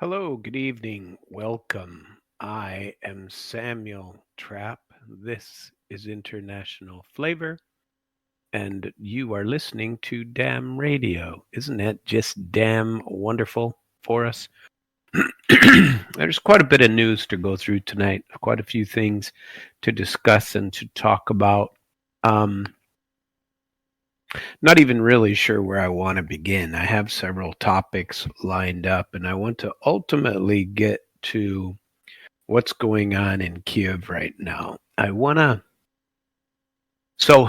Hello, good evening. Welcome. I am Samuel Trapp. This is International Flavor, and you are listening to Damn Radio. Isn't that just damn wonderful for us? There's quite a bit of news to go through tonight, quite a few things to discuss and to talk about. Um, Not even really sure where I want to begin. I have several topics lined up, and I want to ultimately get to what's going on in Kyiv right now. So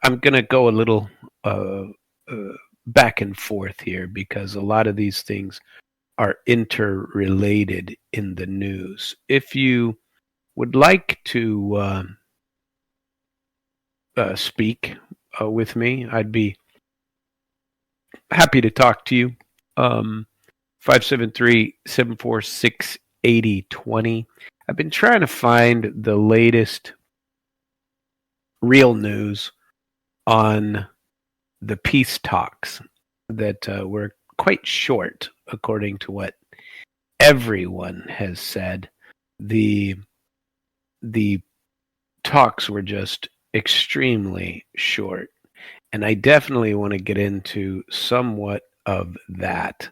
I'm going to go a little uh, uh, back and forth here because a lot of these things are interrelated in the news. If you would like to speak with me, I'd be happy to talk to you. 573-746-8020. I've been trying to find the latest real news on the peace talks that were quite short, according to what everyone has said. The the talks were just extremely short, and I definitely want to get into somewhat of that.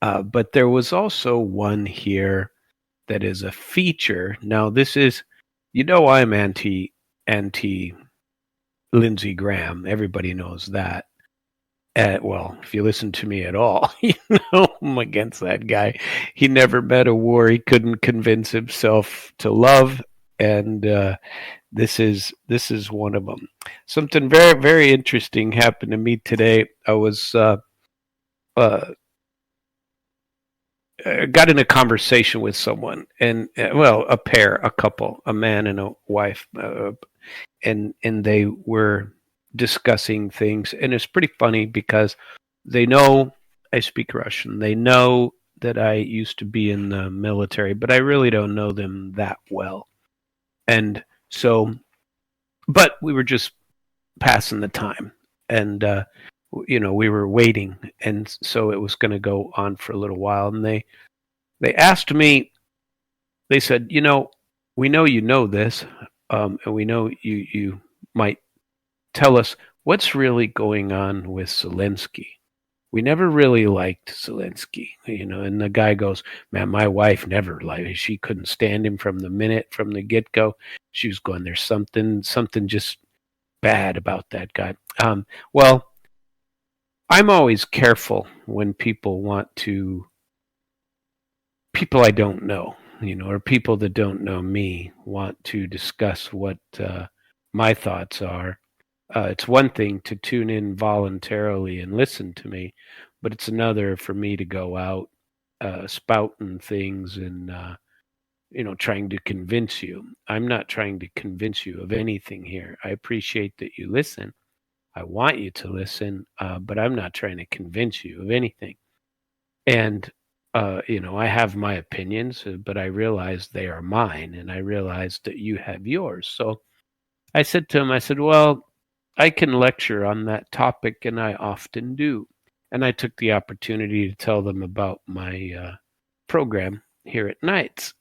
But there was also one here that is a feature. Now, this is, I'm anti Lindsey Graham. Everybody knows that. Well, if you listen to me at all, I'm against that guy. He never met a war he couldn't convince himself to love, and this is one of them. Something very very interesting happened to me today. I was uh, got in a conversation with someone, and a couple, a man and a wife, and they were discussing things, and it's pretty funny because they know I speak Russian. They know that I used to be in the military, but I really don't know them that well. And so, but we were just passing the time, and we were waiting, and so it was going to go on for a little while, and they asked me. They said, we know this, and we know you might tell us what's really going on with Zelensky. We never really liked Zelensky, and the guy goes, man, my wife never liked. She couldn't stand him from the get go. She was going, there's something just bad about that guy. Well, I'm always careful when people I don't know, or people that don't know me want to discuss what my thoughts are. It's one thing to tune in voluntarily and listen to me, but it's another for me to go out spouting things and trying to convince you. I'm not trying to convince you of anything here. I appreciate that you listen. I want you to listen, but I'm not trying to convince you of anything. And I have my opinions, but I realize they are mine, and I realize that you have yours. So I said to him, I said, well, I can lecture on that topic, and I often do. And I took the opportunity to tell them about my program here at nights.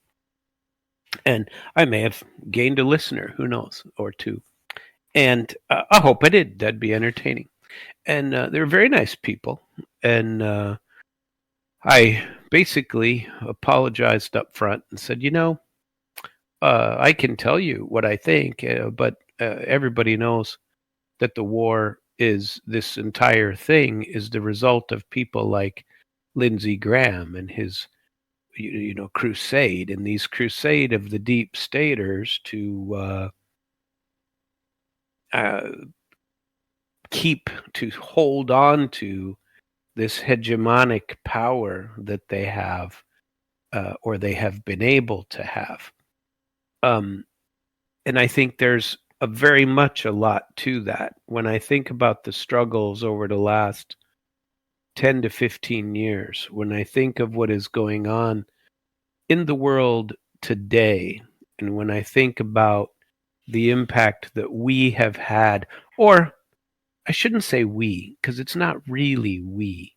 And I may have gained a listener, who knows, or two. And I hope I did. That'd be entertaining. And they're very nice people. And I basically apologized up front and said, I can tell you what I think, but everybody knows that this entire thing is the result of people like Lindsey Graham and his, crusade, and these crusade of the deep staters to uh, hold on to this hegemonic power that they have, or they have been able to have. And I think there's very much a lot to that. When I think about the struggles over the last 10 to 15 years, when I think of what is going on in the world today, and when I think about the impact that we have had, or I shouldn't say we, because it's not really we.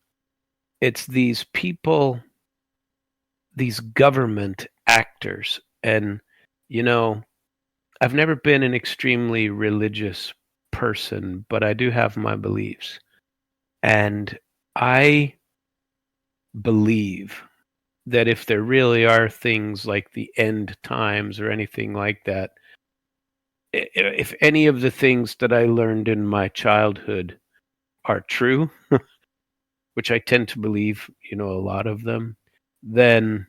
It's these people these government actors. And, you know, I've never been an extremely religious person, but I do have my beliefs. And I believe that if there really are things like the end times or anything like that, if any of the things that I learned in my childhood are true, which I tend to believe, a lot of them, then,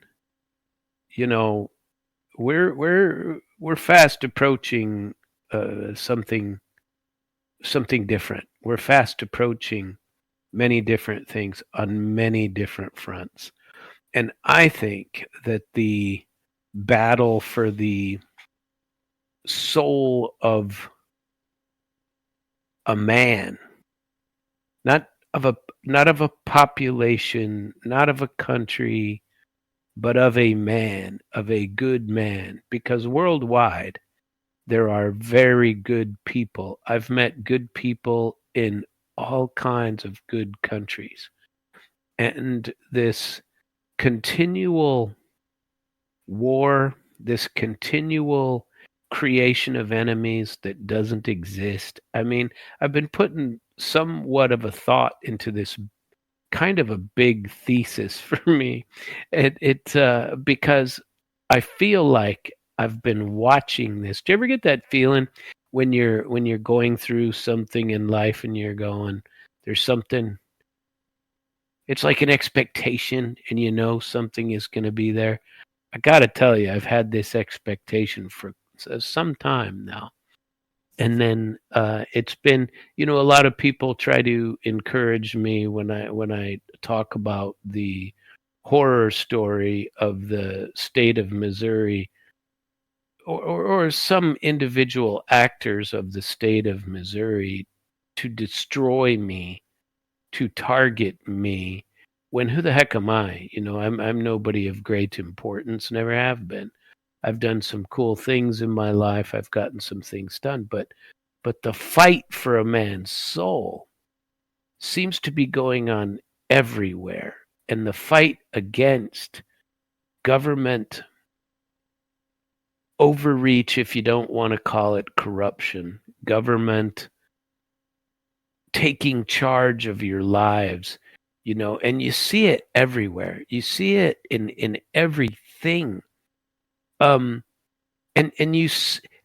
you know, we're fast approaching something different. We're fast approaching many different things on many different fronts. And I think that the battle for the soul of a man, not not of a population, not of a country, but of a man, of a good man, because worldwide there are very good people. I've met good people in all kinds of good countries. And this continual war, this continual creation of enemies that doesn't exist. I mean, I've been putting somewhat of a thought into this kind of a big thesis for me. Because I feel like I've been watching this. Do you ever get that feeling when you're going through something in life and you're going, there's something, it's like an expectation and something is going to be there. I got to tell you, I've had this expectation for some time now. And then it's been, a lot of people try to encourage me when I talk about the horror story of the state of Missouri, or some individual actors of the state of Missouri, to destroy me, to target me, when who the heck am I? I'm nobody of great importance, never have been. I've done some cool things in my life. I've gotten some things done, but the fight for a man's soul seems to be going on everywhere. And the fight against government overreach, if you don't want to call it corruption, government taking charge of your lives, and you see it everywhere. You see it in everything. And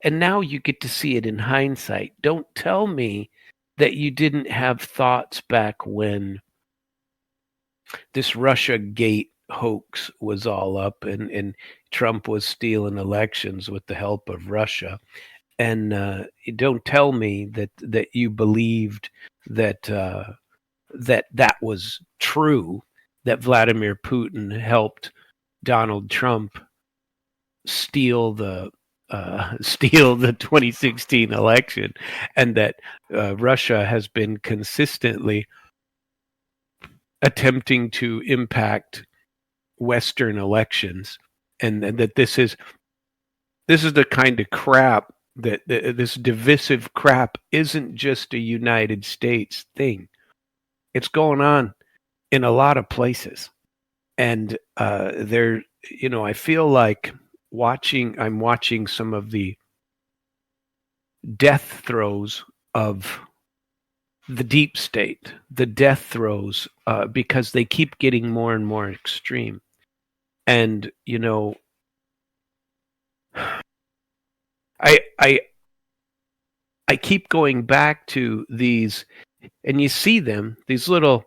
now you get to see it in hindsight. Don't tell me that you didn't have thoughts back when this Russia Gate hoax was all up and Trump was stealing elections with the help of Russia. And don't tell me that you believed that that was true, that Vladimir Putin helped Donald Trump steal the 2016 election, and that Russia has been consistently attempting to impact Western elections, and that this is the kind of crap that this divisive crap isn't just a United States thing. It's going on in a lot of places, and I feel like I'm watching some of the death throes of the deep state, the death throes, because they keep getting more and more extreme. And I keep going back to these, and you see them, these little.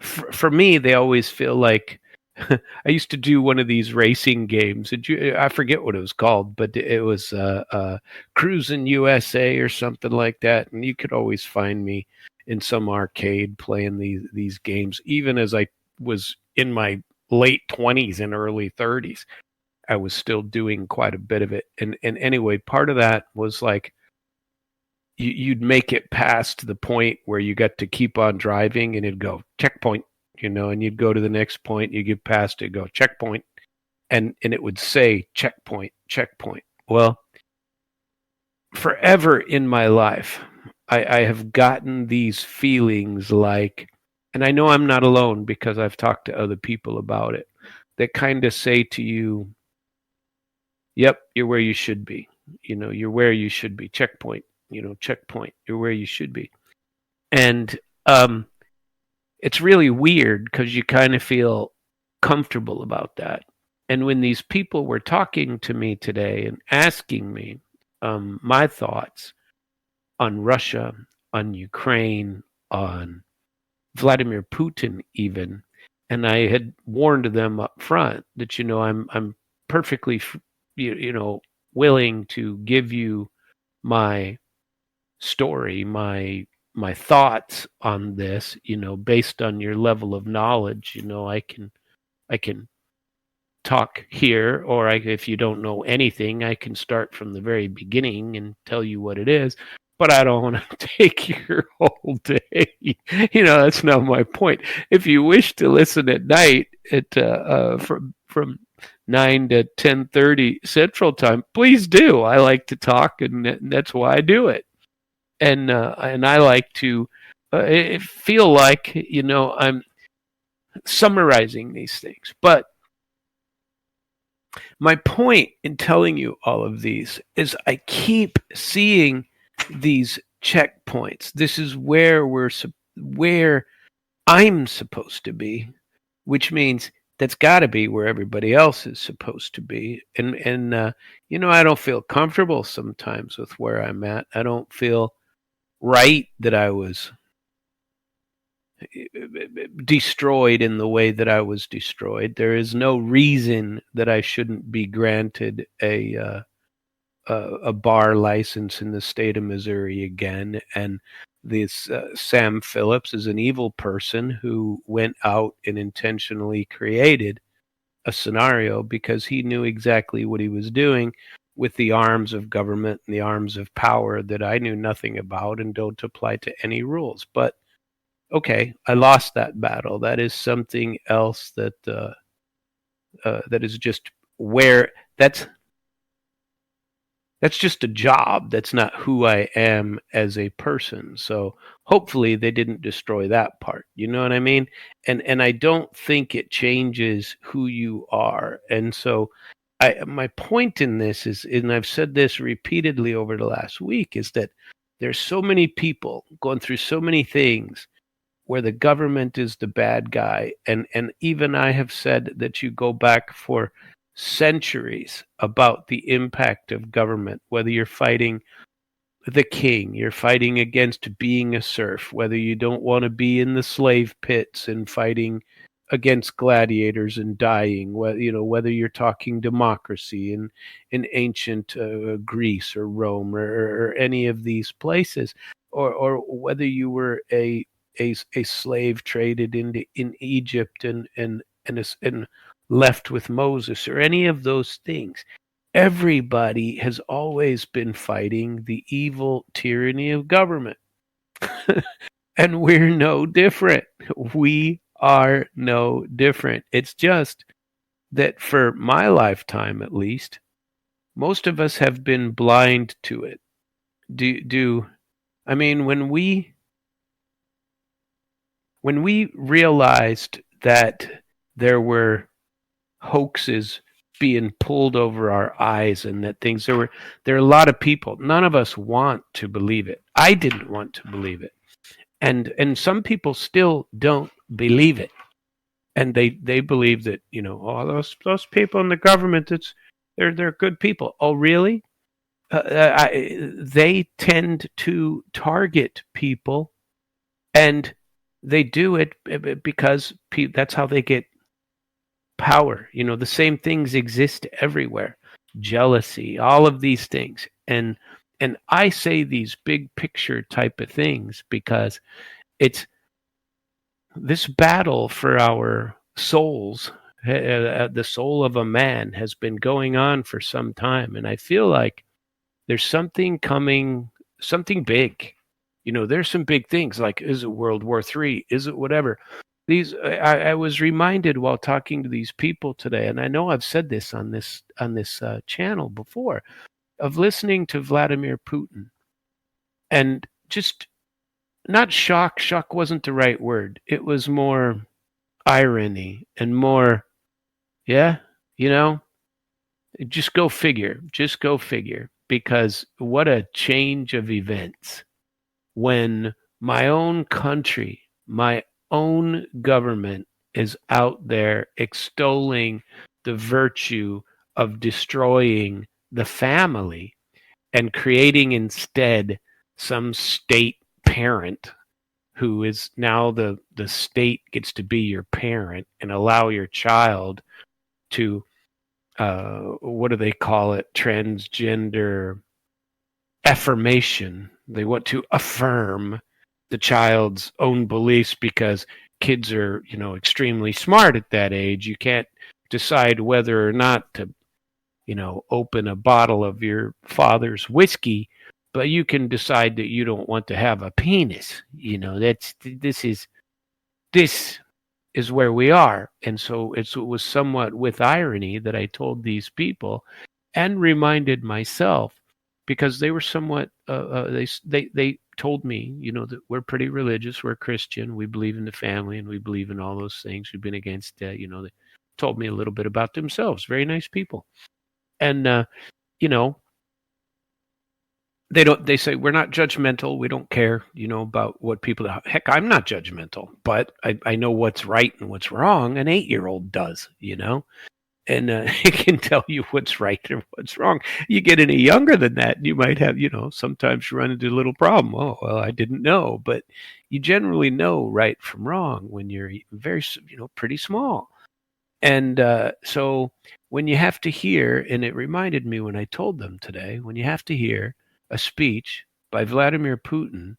For me, they always feel like I used to do one of these racing games. I forget what it was called, but it was Cruising USA or something like that. And you could always find me in some arcade playing these games, even as I was in my late 20s and early 30s. I was still doing quite a bit of it. And anyway, part of that was like you'd make it past the point where you got to keep on driving and it'd go checkpoint, and you'd go to the next point, you get past it, go checkpoint, and it would say checkpoint. Well, forever in my life, I have gotten these feelings like, and I know I'm not alone because I've talked to other people about it, that kind of say to you, yep, you're where you should be. You're where you should be. Checkpoint, checkpoint. You're where you should be. And it's really weird because you kind of feel comfortable about that. And when these people were talking to me today and asking me my thoughts on Russia, on Ukraine, on Vladimir Putin, even, and I had warned them up front that I'm perfectly willing to give you my story, my thoughts on this, based on your level of knowledge. I can talk here, or if you don't know anything, I can start from the very beginning and tell you what it is. But I don't want to take your whole day. That's not my point. If you wish to listen at night at from 9 to 10:30 Central Time, please do. I like to talk, and that's why I do it. And I like to feel like I'm summarizing these things. But my point in telling you all of these is I keep seeing these checkpoints. This is where where I'm supposed to be, which means that's got to be where everybody else is supposed to be. And I don't feel comfortable sometimes with where I'm at. I don't feel right that I was destroyed in the way that I was destroyed. There is no reason that I shouldn't be granted a bar license in the state of Missouri again. And this Sam Phillips is an evil person who went out and intentionally created a scenario because he knew exactly what he was doing with the arms of government and the arms of power that I knew nothing about and don't apply to any rules. But okay, I lost that battle. That is something else that that is just where that's just a job. That's not who I am as a person. So hopefully they didn't destroy that part. You know what I mean? And I don't think it changes who you are. And so my point in this is, and I've said this repeatedly over the last week, is that there's so many people going through so many things where the government is the bad guy. And even I have said that you go back for centuries about the impact of government, whether you're fighting the king, you're fighting against being a serf, whether you don't want to be in the slave pits and fighting against gladiators and dying, whether you're talking democracy in ancient Greece or Rome or any of these places, or whether you were a slave traded in Egypt and left with Moses or any of those things. Everybody has always been fighting the evil tyranny of government. And we're no different. We are no different. It's just that for my lifetime, at least, most of us have been blind to it. I mean, when we realized that there were hoaxes being pulled over our eyes and that things, there are a lot of people, none of us want to believe it. I didn't want to believe it. And some people still don't believe it. And they believe that, those people in the government, they're good people. Oh, really? They tend to target people, and they do it because that's how they get power. The same things exist everywhere. Jealousy, all of these things. And I say these big picture type of things because it's this battle for our souls. The soul of a man has been going on for some time, and I feel like there's something coming, something big. There's some big things, like, is it World War III? Is it whatever? I was reminded while talking to these people today, and I know I've said this on this channel before, of listening to Vladimir Putin, and just not shock. Shock wasn't the right word. It was more irony and more, Yeah, you know, just go figure. Just go figure. Because what a change of events when my own country, my own government is out there extolling the virtue of destroying the family and creating instead some state parent who is now the state gets to be your parent and allow your child to what do they call it, transgender affirmation. They want to affirm the child's own beliefs because kids are, extremely smart at that age. You can't decide whether or not to, open a bottle of your father's whiskey, but you can decide that you don't want to have a penis. This is where we are. And so it was somewhat with irony that I told these people and reminded myself, because they were somewhat they told me, that we're pretty religious, we're Christian, we believe in the family, and we believe in all those things. We've been against they told me a little bit about themselves. Very nice people. And you know they say we're not judgmental, we don't care, about what people. Heck, I'm not judgmental, but I know what's right and what's wrong. An 8-year-old does, and it can tell you what's right and what's wrong. You get any younger than that, you might have, sometimes you run into a little problem. Oh, well, I didn't know, but you generally know right from wrong when you're very, pretty small. And so when you have to hear, and it reminded me when I told them today, when you have to hear a speech by Vladimir Putin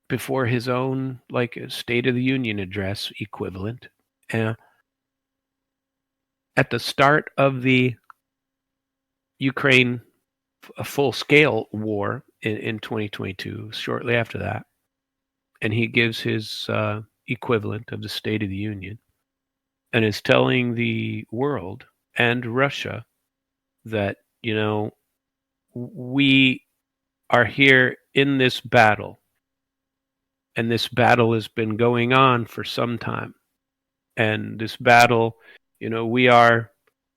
before his own, like, a State of the Union address equivalent, uh, at the start of the Ukraine a full-scale war in 2022, shortly after that, and he gives his equivalent of the State of the Union, and is telling the world and Russia that, we are here in this battle, and this battle has been going on for some time, and this battle, we are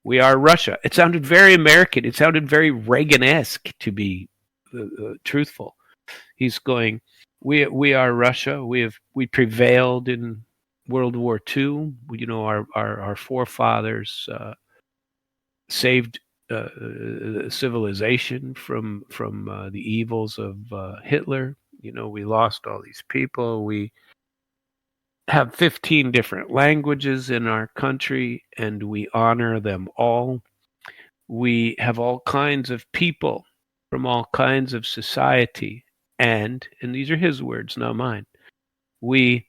Russia. It sounded very American. It sounded very Reagan-esque, to be truthful. He's going, we are Russia. We prevailed in World War II. Our forefathers saved civilization from the evils of Hitler. We lost all these people. We have 15 different languages in our country, and we honor them all. We have all kinds of people from all kinds of society, and these are his words, not mine. We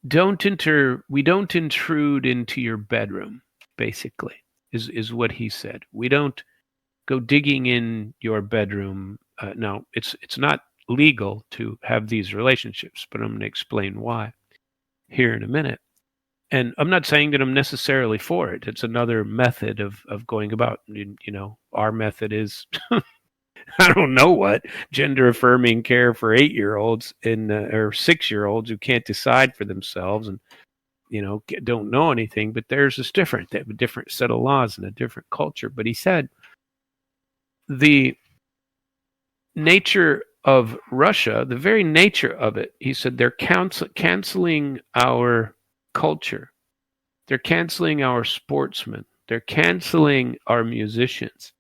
don't intrude into your bedroom, basically, is what he said. We don't go digging in your bedroom. No, it's not legal to have these relationships, but I'm going to explain why here in a minute. And I'm not saying that I'm necessarily for it. It's another method of going about. Our method is I don't know what, gender affirming care for 8-year-olds and or 6-year-olds who can't decide for themselves and don't know anything. But theirs is different. They have a different set of laws and a different culture. But he said the nature of Russia, the very nature of it, he said they're canceling our culture. They're canceling our sportsmen. They're canceling our musicians.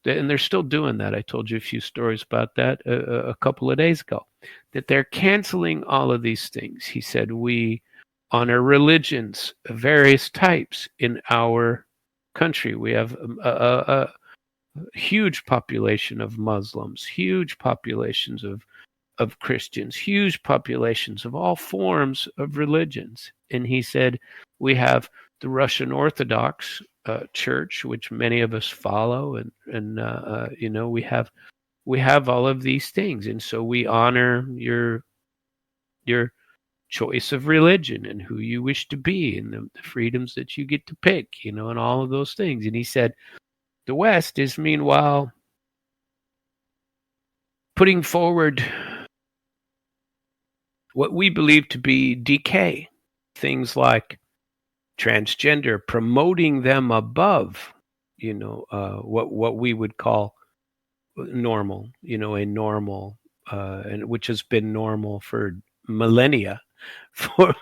And they're still doing that. I told you a few stories about that a couple of days ago, that they're canceling all of these things. He said, we honor religions of various types in our country. We have a huge population of Muslims, huge populations of Christians, huge populations of all forms of religions. And he said, we have the Russian Orthodox Church, which many of us follow, and we have all of these things, and so we honor your choice of religion and who you wish to be, and the freedoms that you get to pick, and all of those things. And he said, the West is meanwhile putting forward what we believe to be decay, things like transgender, promoting them above, what we would call normal, a normal, and which has been normal for millennia, for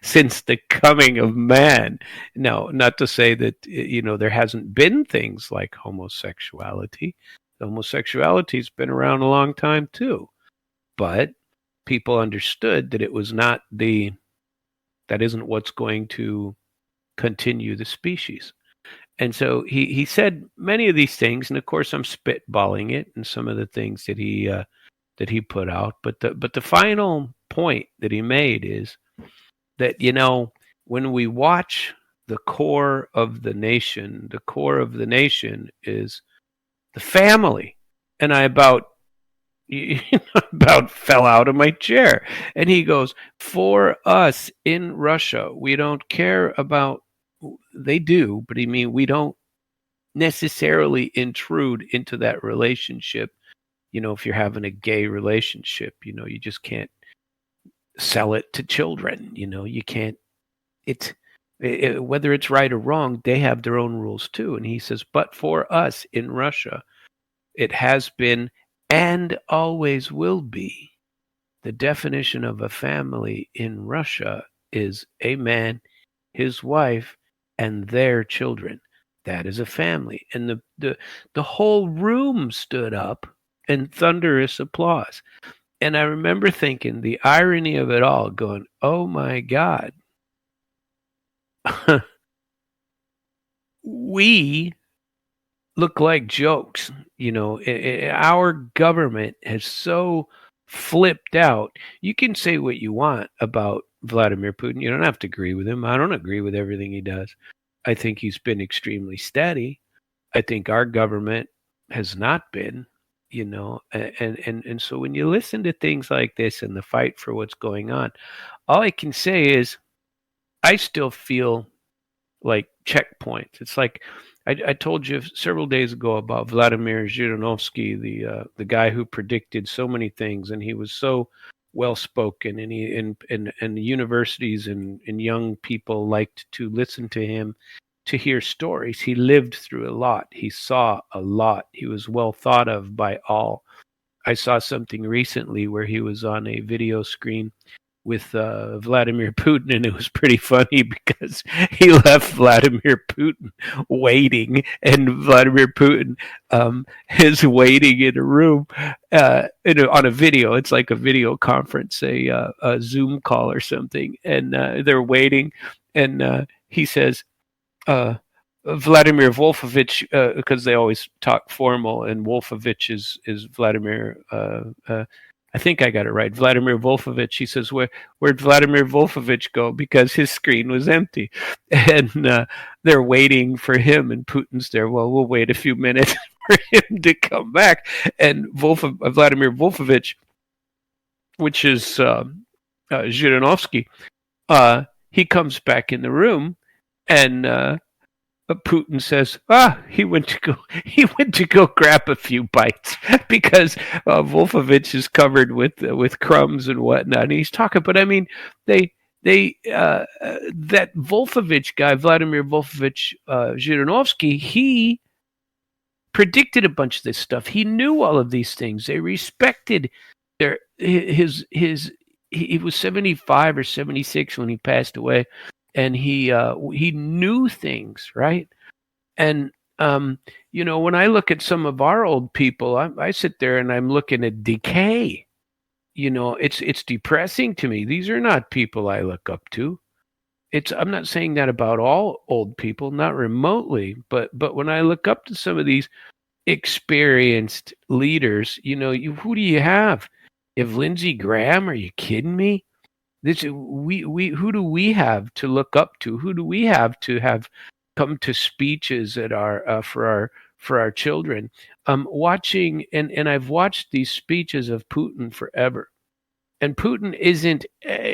since the coming of man. Now, not to say that there hasn't been things like homosexuality. Homosexuality's been around a long time too, but people understood that that isn't what's going to continue the species. And so he said many of these things, and of course I'm spitballing it and some of the things that he put out. But the final point that he made is that when we watch the core of the nation is the family. And I about fell out of my chair. And he goes, for us in Russia, we don't care about, they do, but we don't necessarily intrude into that relationship. If you're having a gay relationship, you just can't sell it to children. You can't, whether it's right or wrong, they have their own rules too. And he says, but for us in Russia, it has been and always will be. The definition of a family in Russia is a man, his wife, and their children. That is a family. And the whole room stood up in thunderous applause. And I remember thinking the irony of it all, going, oh my God. We look like jokes. Our government has so flipped out. You can say what you want about Vladimir Putin. You don't have to agree with him. I don't agree with everything he does. I think he's been extremely steady. I think our government has not been, and so when you listen to things like this and the fight for what's going on, all I can say is I still feel like checkpoints. It's like I told you several days ago about Vladimir Zhirinovsky, the guy who predicted so many things, and he was so well spoken, and the universities and young people liked to listen to him, to hear stories. He lived through a lot. He saw a lot. He was well thought of by all. I saw something recently where he was on a video screen with Vladimir Putin, and it was pretty funny because he left Vladimir Putin waiting, and Vladimir Putin is waiting in a room on a video. It's like a video conference, a Zoom call or something, and they're waiting, and he says, Vladimir Wolfovich, because they always talk formal, and Wolfovich is Vladimir. I think I got it right. Vladimir Wolfovich. He says, where'd Vladimir Wolfovich go? Because his screen was empty. And they're waiting for him, and Putin's there. Well, we'll wait a few minutes for him to come back. And Vladimir Wolfovich, which is Zhirinovsky, he comes back in the room, and Putin says, he went to go grab a few bites because Wolfovich is covered with crumbs and whatnot. And he's talking, but that Wolfovich guy, Vladimir Wolfovich Zhirinovsky, he predicted a bunch of this stuff. He knew all of these things. They respected he was 75 or 76 when he passed away. And he knew things, right? And when I look at some of our old people, I sit there and I'm looking at decay. It's depressing to me. These are not people I look up to. I'm not saying that about all old people, not remotely, but when I look up to some of these experienced leaders, who do you have? You have Lindsey Graham? Are you kidding me? Who do we have to look up to? Who do we have to have come to speeches at our for our children? Watching and I've watched these speeches of Putin forever, and Putin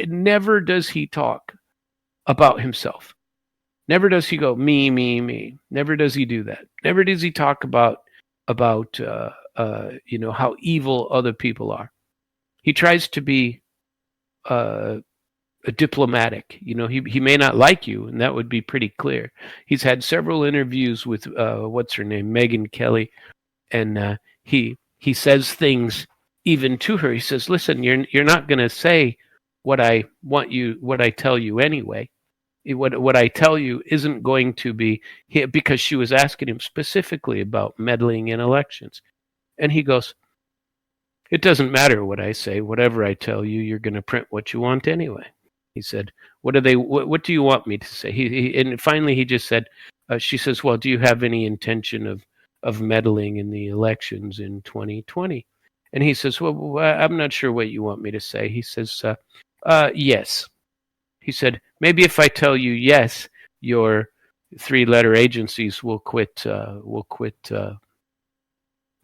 never does he talk about himself. Never does he go me, me, me. Never does he do that. Never does he talk about how evil other people are. He tries to be diplomatic. He may not like you, and that would be pretty clear. He's had several interviews with what's her name, Megyn Kelly, and he says things even to her. He says, "Listen, you're not going to say what I tell you anyway. What I tell you isn't going to be," because she was asking him specifically about meddling in elections, and he goes, "It doesn't matter what I say. Whatever I tell you, you're going to print what you want anyway." He said, "What do you want me to say?" And finally he just said, she says, "Well, do you have any intention of meddling in the elections in 2020?" And he says, "Well, I'm not sure what you want me to say." He says, "Yes." He said, "Maybe if I tell you yes, your three-letter agencies will quit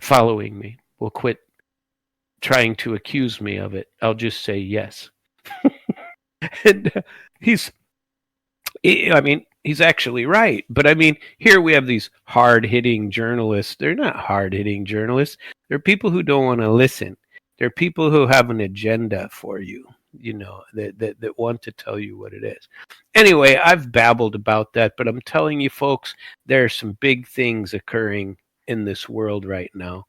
following me. Will quit trying to accuse me of it. I'll just say yes." And he's actually right. But here we have these hard-hitting journalists. They're not hard-hitting journalists. They're people who don't want to listen. They're people who have an agenda for you, that want to tell you what it is. Anyway, I've babbled about that, but I'm telling you, folks, there are some big things occurring in this world right now,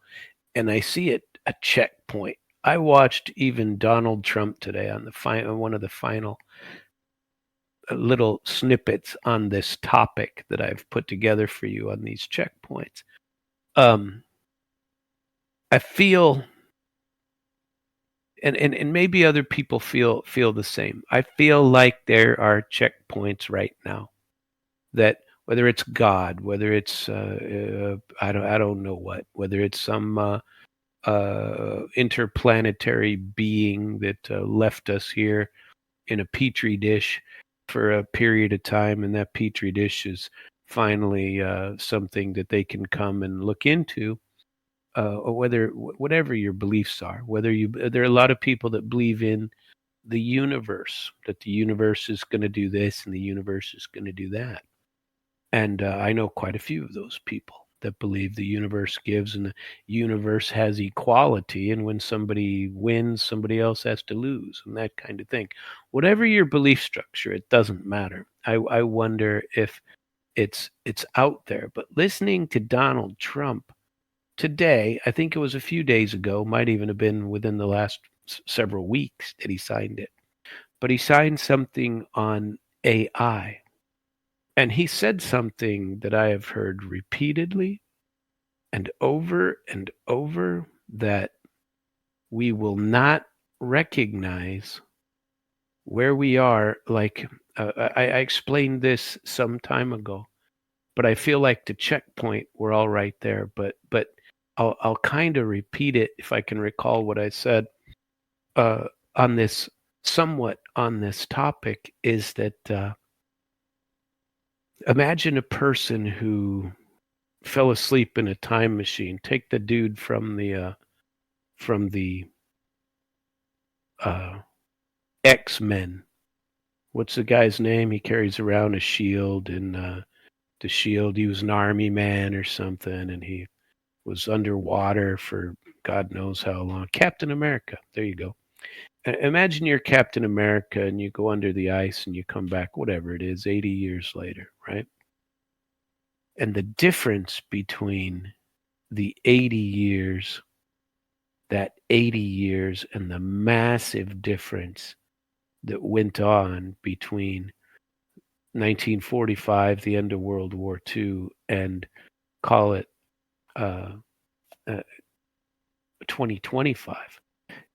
and I see it a checkpoint. I watched even Donald Trump today on one of the final little snippets on this topic that I've put together for you on these checkpoints. I feel, and maybe other people feel the same. I feel like there are checkpoints right now that, whether it's God, whether it's I don't know what, whether it's some interplanetary being that left us here in a petri dish for a period of time, and that petri dish is finally something that they can come and look into, or whatever your beliefs are. There are a lot of people that believe in the universe, that the universe is going to do this and the universe is going to do that. And I know quite a few of those people that believe the universe gives and the universe has equality, and when somebody wins, somebody else has to lose, and that kind of thing. Whatever your belief structure, it doesn't matter. I wonder if it's out there. But listening to Donald Trump today, I think it was a few days ago, might even have been within the last several weeks that he signed it, but he signed something on AI. And he said something that I have heard repeatedly and over, that we will not recognize where we are. Like, I explained this some time ago, but I feel like the checkpoint, we're all right there. But I'll kind of repeat it if I can recall what I said on this topic, is that imagine a person who fell asleep in a time machine. Take the dude from the X-Men. What's the guy's name? He carries around a shield, and the shield, he was an army man or something, and he was underwater for God knows how long. Captain America. There you go. Imagine you're Captain America and you go under the ice and you come back, whatever it is, 80 years later, right? And the difference between the 80 years, and the massive difference that went on between 1945, the end of World War II, and call it 2025.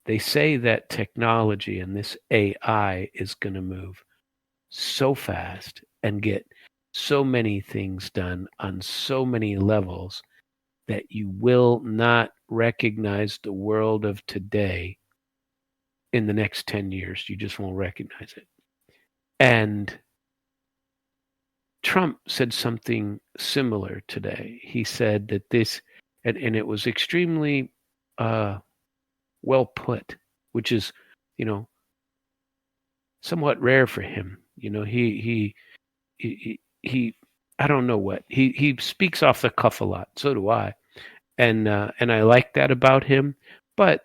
They say that technology and this AI is going to move so fast and get so many things done on so many levels that you will not recognize the world of today in the next 10 years. You just won't recognize it. And Trump said something similar today. He said that this, and it was extremely well put, which is, somewhat rare for him. He I don't know what he speaks off the cuff a lot. So do I, and I like that about him. But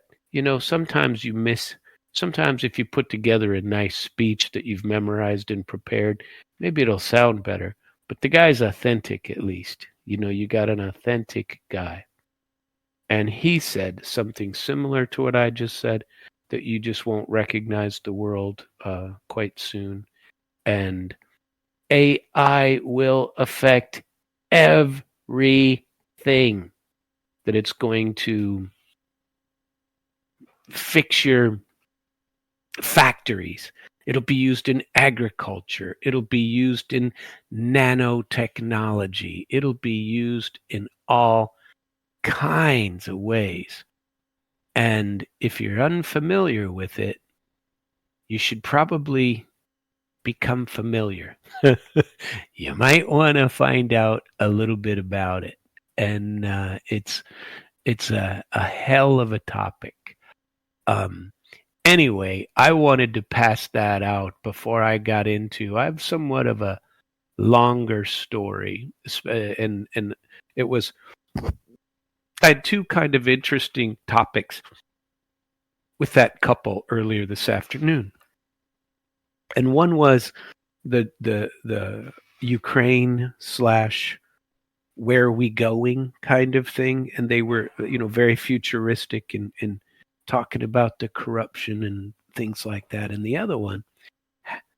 sometimes you miss sometimes if you put together a nice speech that you've memorized and prepared, maybe it'll sound better. But the guy's authentic, at least. You got an authentic guy. And he said something similar to what I just said, that you just won't recognize the world quite soon. And AI will affect everything, that it's going to fix your factories. It'll be used in agriculture. It'll be used in nanotechnology. It'll be used in all kinds of ways. And if you're unfamiliar with it, you should probably become familiar. You might want to find out a little bit about it. And it's a hell of a topic. Anyway, I wanted to pass that out before I got into. I have somewhat of a longer story, and it was. I had two kind of interesting topics with that couple earlier this afternoon, and one was the Ukraine slash where are we going kind of thing, and they were very futuristic in talking about the corruption and things like that. And the other one,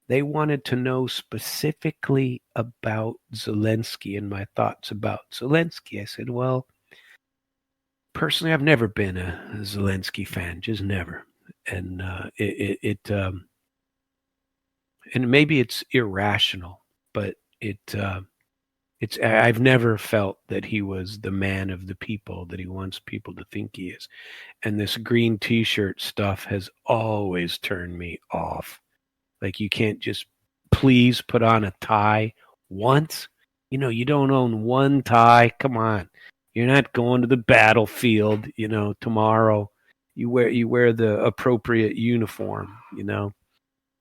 they wanted to know specifically about Zelensky and my thoughts about Zelensky. I said, well, personally, I've never been a Zelensky fan, just never. And and maybe it's irrational, but I've never felt that he was the man of the people that he wants people to think he is. And this green T-shirt stuff has always turned me off. Like, you can't just please put on a tie once. You don't own one tie. Come on. You're not going to the battlefield, tomorrow. You wear the appropriate uniform,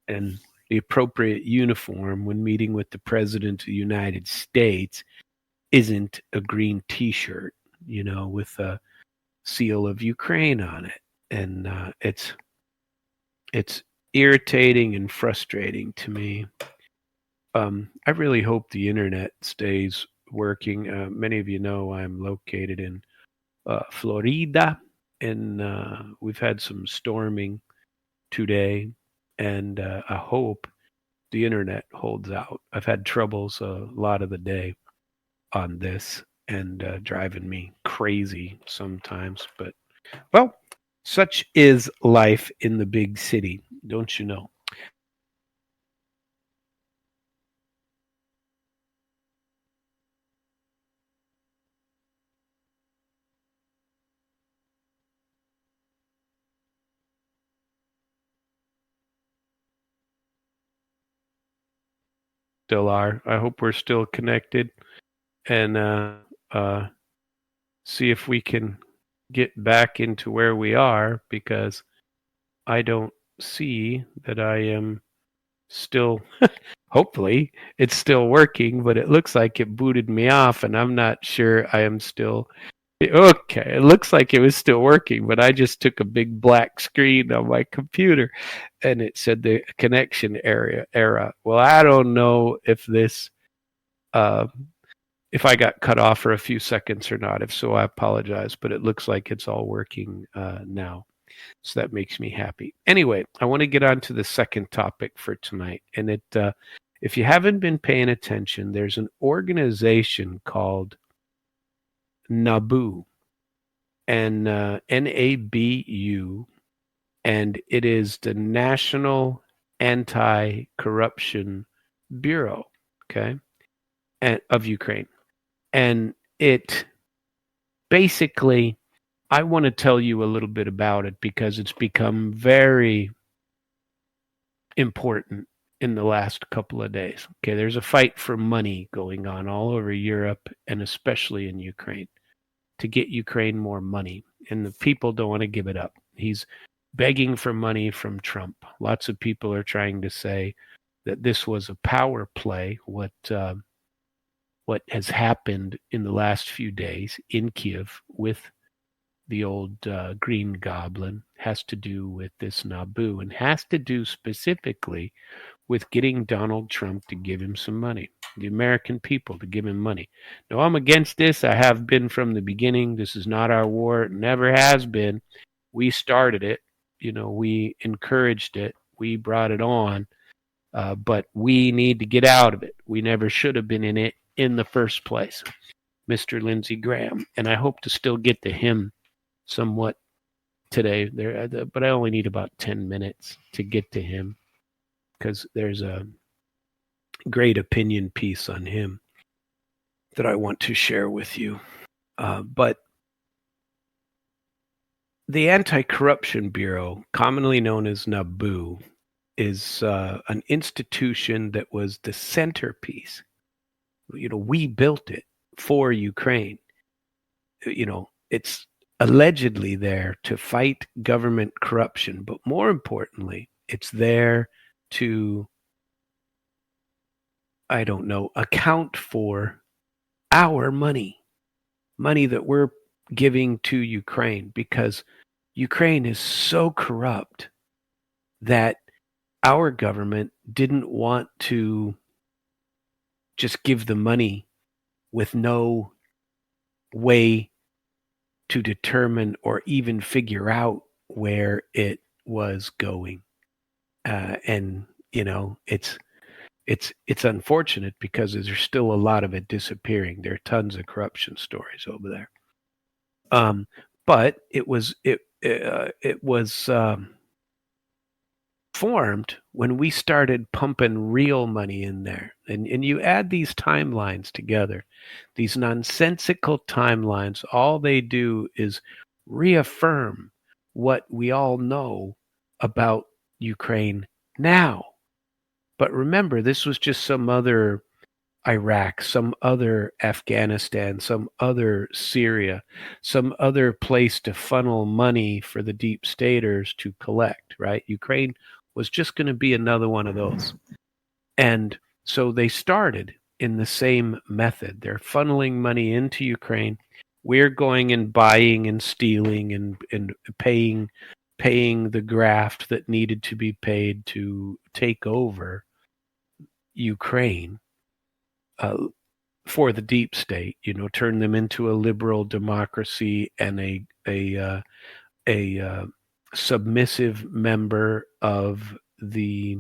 and the appropriate uniform when meeting with the President of the United States isn't a green T-shirt, with a seal of Ukraine on it. And it's irritating and frustrating to me. I really hope the internet stays working. Many of you know I'm located in Florida, and we've had some storming today, and I hope the internet holds out. I've had troubles a lot of the day on this, and driving me crazy sometimes. But, well, such is life in the big city, don't you know? Still are. I hope we're still connected, and see if we can get back into where we are, because I don't see that I am still. Hopefully it's still working, but it looks like it booted me off, and I'm not sure I am still. Okay, it looks like it was still working, but I just took a big black screen on my computer and it said the connection error. Well, I don't know if this uh, if I got cut off for a few seconds or not. If so, I apologize, but it looks like it's all working now. So that makes me happy. Anyway, I want to get on to the second topic for tonight. And if you haven't been paying attention, there's an organization called NABU, and NABU, and it is the National Anti-Corruption Bureau, okay, of Ukraine. And it basically, I want to tell you a little bit about it because it's become very important in the last couple of days. Okay, there's a fight for money going on all over Europe and especially in Ukraine to get Ukraine more money, and the people don't want to give it up. He's begging for money from Trump. Lots of people are trying to say that this was a power play, what has happened in the last few days in Kyiv with the old Green Goblin, has to do with this NABU, and has to do specifically with getting Donald Trump to give him some money, the American people to give him money. Now, I'm against this. I have been from the beginning. This is not our war. It never has been. We started it. We encouraged it. We brought it on. But we need to get out of it. We never should have been in it in the first place. Mr. Lindsey Graham. And I hope to still get to him somewhat today. But I only need about 10 minutes to get to him, because there's a great opinion piece on him that I want to share with you. But the Anti-Corruption Bureau, commonly known as NABU, is an institution that was the centerpiece. We built it for Ukraine. It's allegedly there to fight government corruption, but more importantly, it's there to, account for our money that we're giving to Ukraine, because Ukraine is so corrupt that our government didn't want to just give the money with no way to determine or even figure out where it was going. And it's unfortunate, because there's still a lot of it disappearing. There are tons of corruption stories over there. But it was formed when we started pumping real money in there. And you add these timelines together, these nonsensical timelines, all they do is reaffirm what we all know about Ukraine now. But remember, this was just some other Iraq, some other Afghanistan, some other Syria, some other place to funnel money for the deep staters to collect, right? Ukraine was just going to be another one of those. And so they started in the same method. They're funneling money into Ukraine. We're going and buying and stealing and paying the graft that needed to be paid to take over Ukraine for the deep state, turn them into a liberal democracy and a submissive member of the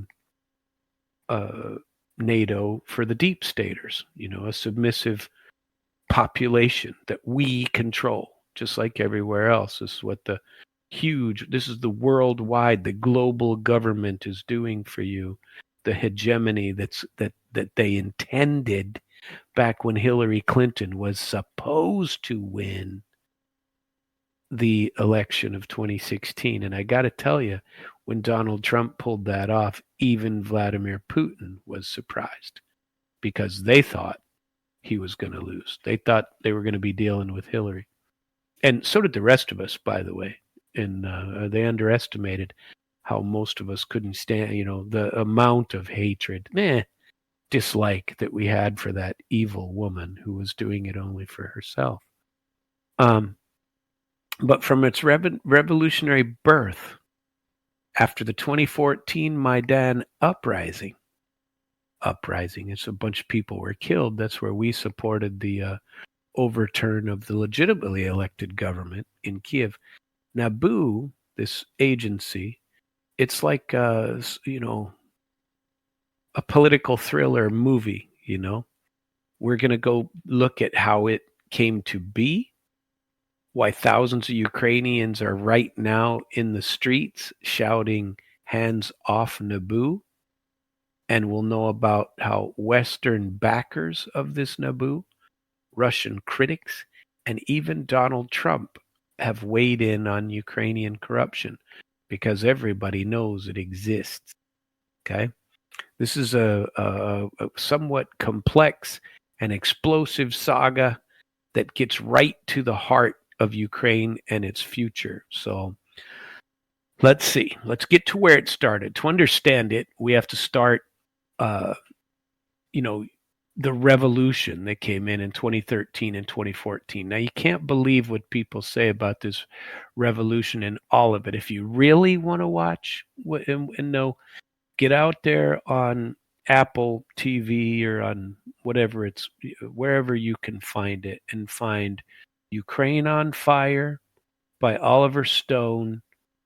NATO for the deep staters, a submissive population that we control, just like everywhere else. This is what this is the worldwide, the global government is doing for you. The hegemony that they intended back when Hillary Clinton was supposed to win the election of 2016. And I got to tell you, when Donald Trump pulled that off, even Vladimir Putin was surprised, because they thought he was going to lose. They thought they were going to be dealing with Hillary. And so did the rest of us, by the way. And they underestimated how most of us couldn't stand, the amount of hatred, dislike that we had for that evil woman who was doing it only for herself. But from its revolutionary birth, after the 2014 Maidan uprising, it's a bunch of people were killed. That's where we supported the overturn of the legitimately elected government in Kyiv. NABU, this agency, it's like a political thriller movie. We're going to go look at how it came to be, why thousands of Ukrainians are right now in the streets shouting "hands off NABU," and we'll know about how Western backers of this NABU, Russian critics, and even Donald Trump have weighed in on Ukrainian corruption, because everybody knows it exists. Okay? This is a somewhat complex and explosive saga that gets right to the heart of Ukraine and its future. So let's see. Let's get to where it started. To understand it, we have to start, the revolution that came in 2013 and 2014. Now, you can't believe what people say about this revolution and all of it. If you really want to watch and know, get out there on Apple TV or on whatever it's, wherever you can find it, and find Ukraine on Fire by Oliver Stone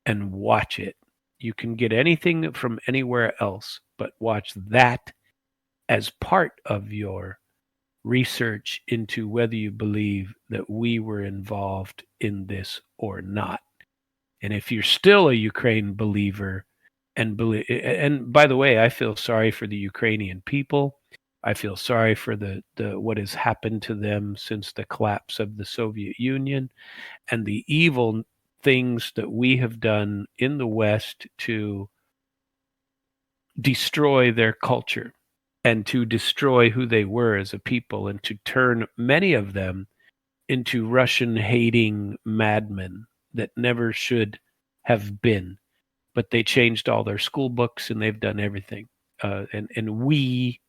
and watch it. You can get anything from anywhere else, but watch that as part of your research into whether you believe that we were involved in this or not. And if you're still a Ukraine believer and by the way, I feel sorry for the Ukrainian people. I feel sorry for the what has happened to them since the collapse of the Soviet Union and the evil things that we have done in the West to destroy their culture and to destroy who they were as a people and to turn many of them into Russian hating madmen that never should have been. But they changed all their school books and they've done everything. And we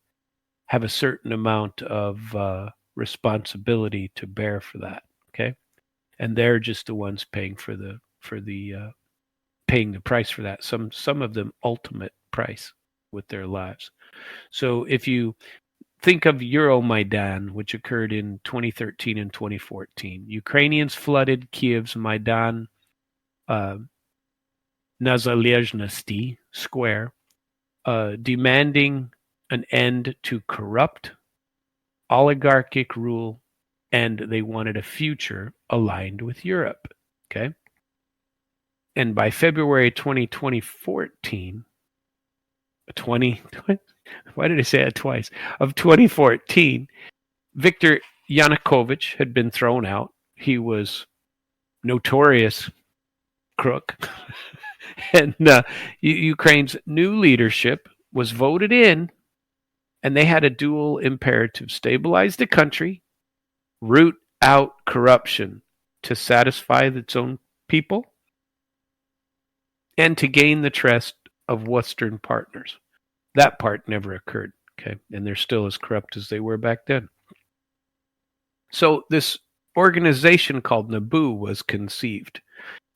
have a certain amount of responsibility to bear for that. Okay. And they're just the ones paying paying the price for that. Some of them ultimate price with their lives. So if you think of Euromaidan, which occurred in 2013 and 2014, Ukrainians flooded Kyiv's Maidan Nezalezhnosti Square, demanding an end to corrupt oligarchic rule, and they wanted a future aligned with Europe. Okay. And by February 2014, why did I say that twice? Of 2014, Viktor Yanukovych had been thrown out. He was notorious crook. And Ukraine's new leadership was voted in, and they had a dual imperative: stabilize the country, root out corruption to satisfy its own people, and to gain the trust of Western partners. That part never occurred, okay? And they're still as corrupt as they were back then. So this organization called NABU was conceived.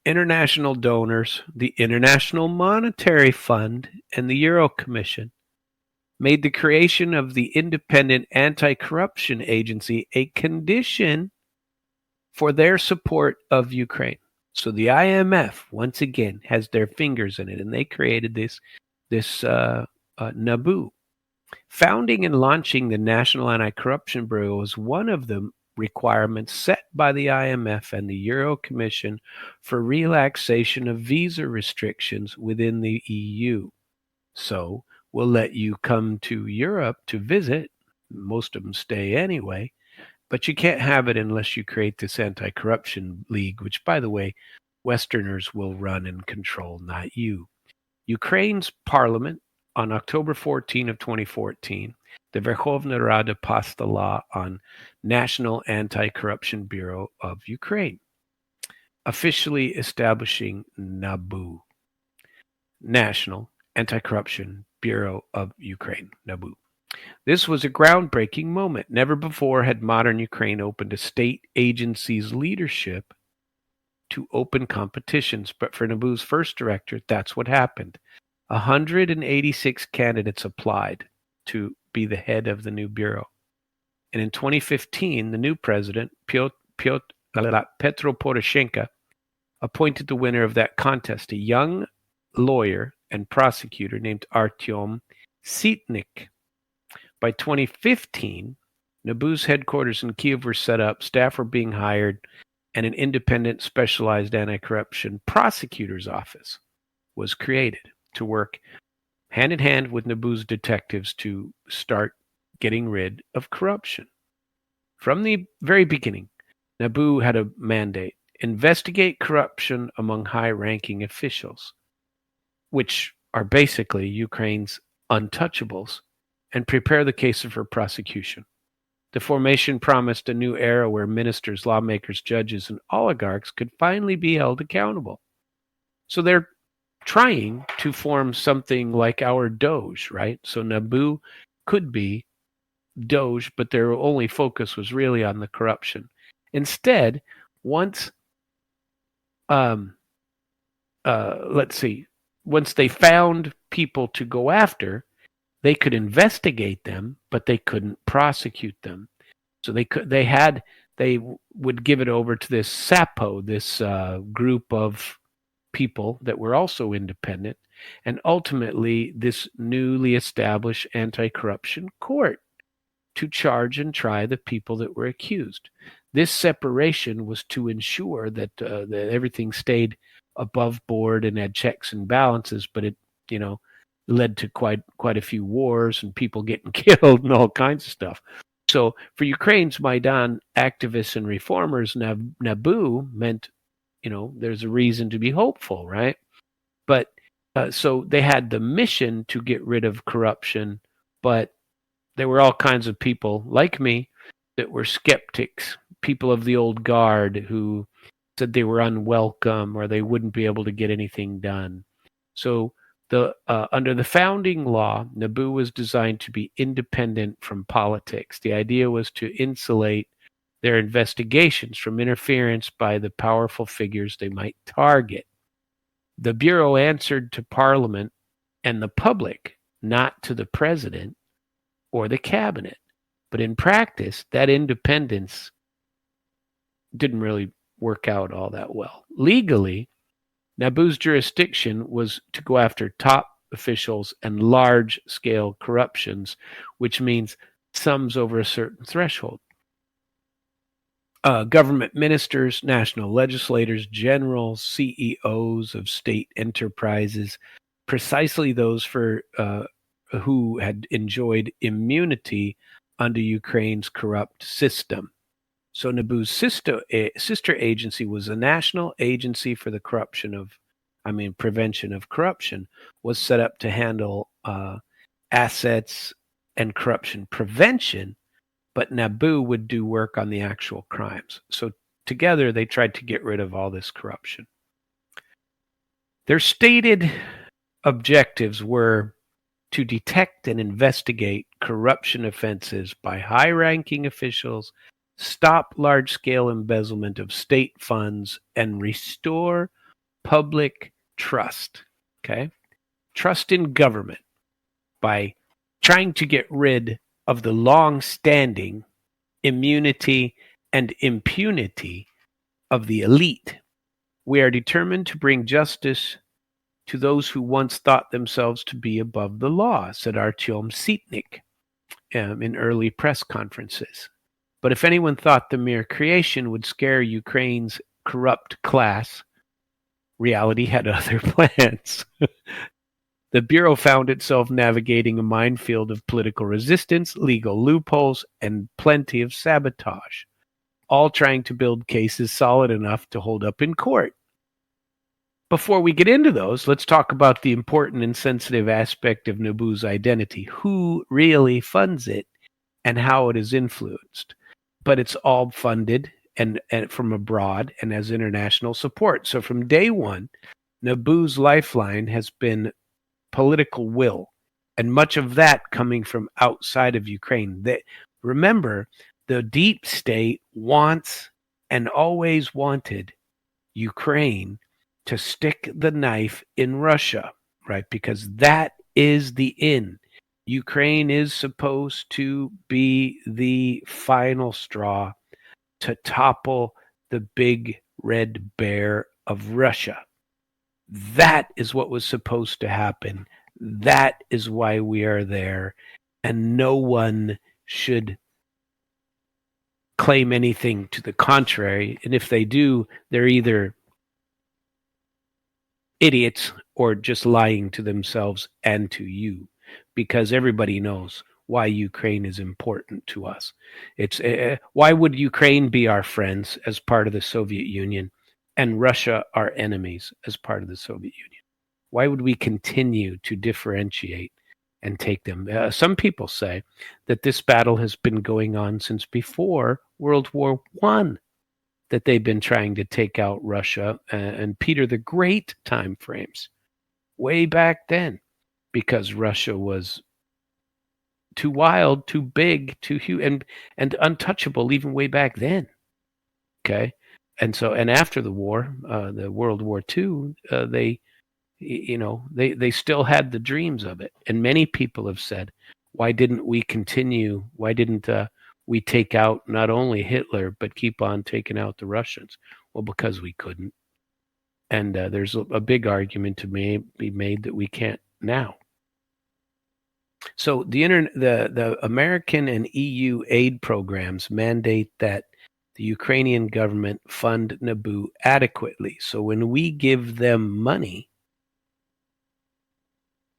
International donors, the International Monetary Fund, and the Euro Commission made the creation of the Independent Anti-Corruption Agency a condition for their support of Ukraine. So the IMF, once again, has their fingers in it, and they created this NABU. Founding and launching the National Anti-Corruption Bureau was one of the requirements set by the IMF and the Euro Commission for relaxation of visa restrictions within the EU. So we'll let you come to Europe to visit. Most of them stay anyway, but you can't have it unless you create this anti-corruption league, which, by the way, Westerners will run and control, not you. Ukraine's parliament, on October 14 of 2014, the Verkhovna Rada passed the law on National Anti-Corruption Bureau of Ukraine, officially establishing NABU, National Anti-Corruption Bureau of Ukraine, NABU. This was a groundbreaking moment. Never before had modern Ukraine opened a state agency's leadership to open competitions, but for NABU's first director, that's what happened. 186 candidates applied to be the head of the new bureau. And in 2015, the new president, Petro Poroshenko, appointed the winner of that contest, a young lawyer and prosecutor named Artyom Sitnik. By 2015, NABU's headquarters in Kyiv were set up, staff were being hired, and an independent specialized anti-corruption prosecutor's office was created to work hand in hand with NABU's detectives to start getting rid of corruption. From the very beginning, NABU had a mandate: investigate corruption among high-ranking officials, which are basically Ukraine's untouchables, and prepare the case for prosecution. The formation promised a new era where ministers, lawmakers, judges, and oligarchs could finally be held accountable. So they're trying to form something like our Doge, right? So NABU could be Doge, but their only focus was really on the corruption. Instead, once once they found people to go after, they could investigate them, but they couldn't prosecute them. So they would give it over to this SAPO, this group of people that were also independent, and ultimately this newly established anti-corruption court to charge and try the people that were accused. This separation was to ensure that everything stayed above board and had checks and balances, but it, led to quite a few wars and people getting killed and all kinds of stuff. So for Ukraine's Maidan activists and reformers, NABU meant, there's a reason to be hopeful, right? But so they had the mission to get rid of corruption, but there were all kinds of people like me that were skeptics, people of the old guard who said they were unwelcome or they wouldn't be able to get anything done. So under the founding law, NABU was designed to be independent from politics. The idea was to insulate their investigations from interference by the powerful figures they might target. The Bureau answered to Parliament and the public, not to the president or the cabinet. But in practice, that independence didn't really work out all that well. Legally, NABU's jurisdiction was to go after top officials and large-scale corruptions, which means sums over a certain threshold. Government ministers, national legislators, generals, CEOs of state enterprises, precisely those who had enjoyed immunity under Ukraine's corrupt system. So NABU's sister agency was a national agency for the prevention of corruption, was set up to handle assets and corruption prevention, but NABU would do work on the actual crimes. So together they tried to get rid of all this corruption. Their stated objectives were to detect and investigate corruption offenses by high-ranking officials, stop large-scale embezzlement of state funds, and restore public trust. Okay? Trust in government by trying to get rid of the long-standing immunity and impunity of the elite. We are determined to bring justice to those who once thought themselves to be above the law, said Artyom Sitnik in early press conferences. But if anyone thought the mere creation would scare Ukraine's corrupt class, reality had other plans. The Bureau found itself navigating a minefield of political resistance, legal loopholes, and plenty of sabotage, all trying to build cases solid enough to hold up in court. Before we get into those, let's talk about the important and sensitive aspect of NABU's identity, who really funds it and how it is influenced. But it's all funded and from abroad and has international support. So from day one, NABU's lifeline has been political will, and much of that coming from outside of Ukraine. Remember, the deep state wants and always wanted Ukraine to stick the knife in Russia, right? Because that is the in. Ukraine is supposed to be the final straw to topple the big red bear of Russia. That is what was supposed to happen. That is why we are there. And no one should claim anything to the contrary. And if they do, they're either idiots or just lying to themselves and to you, because everybody knows why Ukraine is important to us. It's why would Ukraine be our friends as part of the Soviet Union and Russia our enemies as part of the Soviet Union? Why would we continue to differentiate and take them? Some people say that this battle has been going on since before World War I, that they've been trying to take out Russia and Peter the Great timeframes way back then, because Russia was too wild, too big, too huge, and untouchable even way back then. Okay, and after the war, the World War II, they still had the dreams of it, and many people have said, why didn't we continue? Why didn't we take out not only Hitler but keep on taking out the Russians? Well, because we couldn't, and there's a big argument to be made that we can't now. So the American and EU aid programs mandate that the Ukrainian government fund NABU adequately. So when we give them money,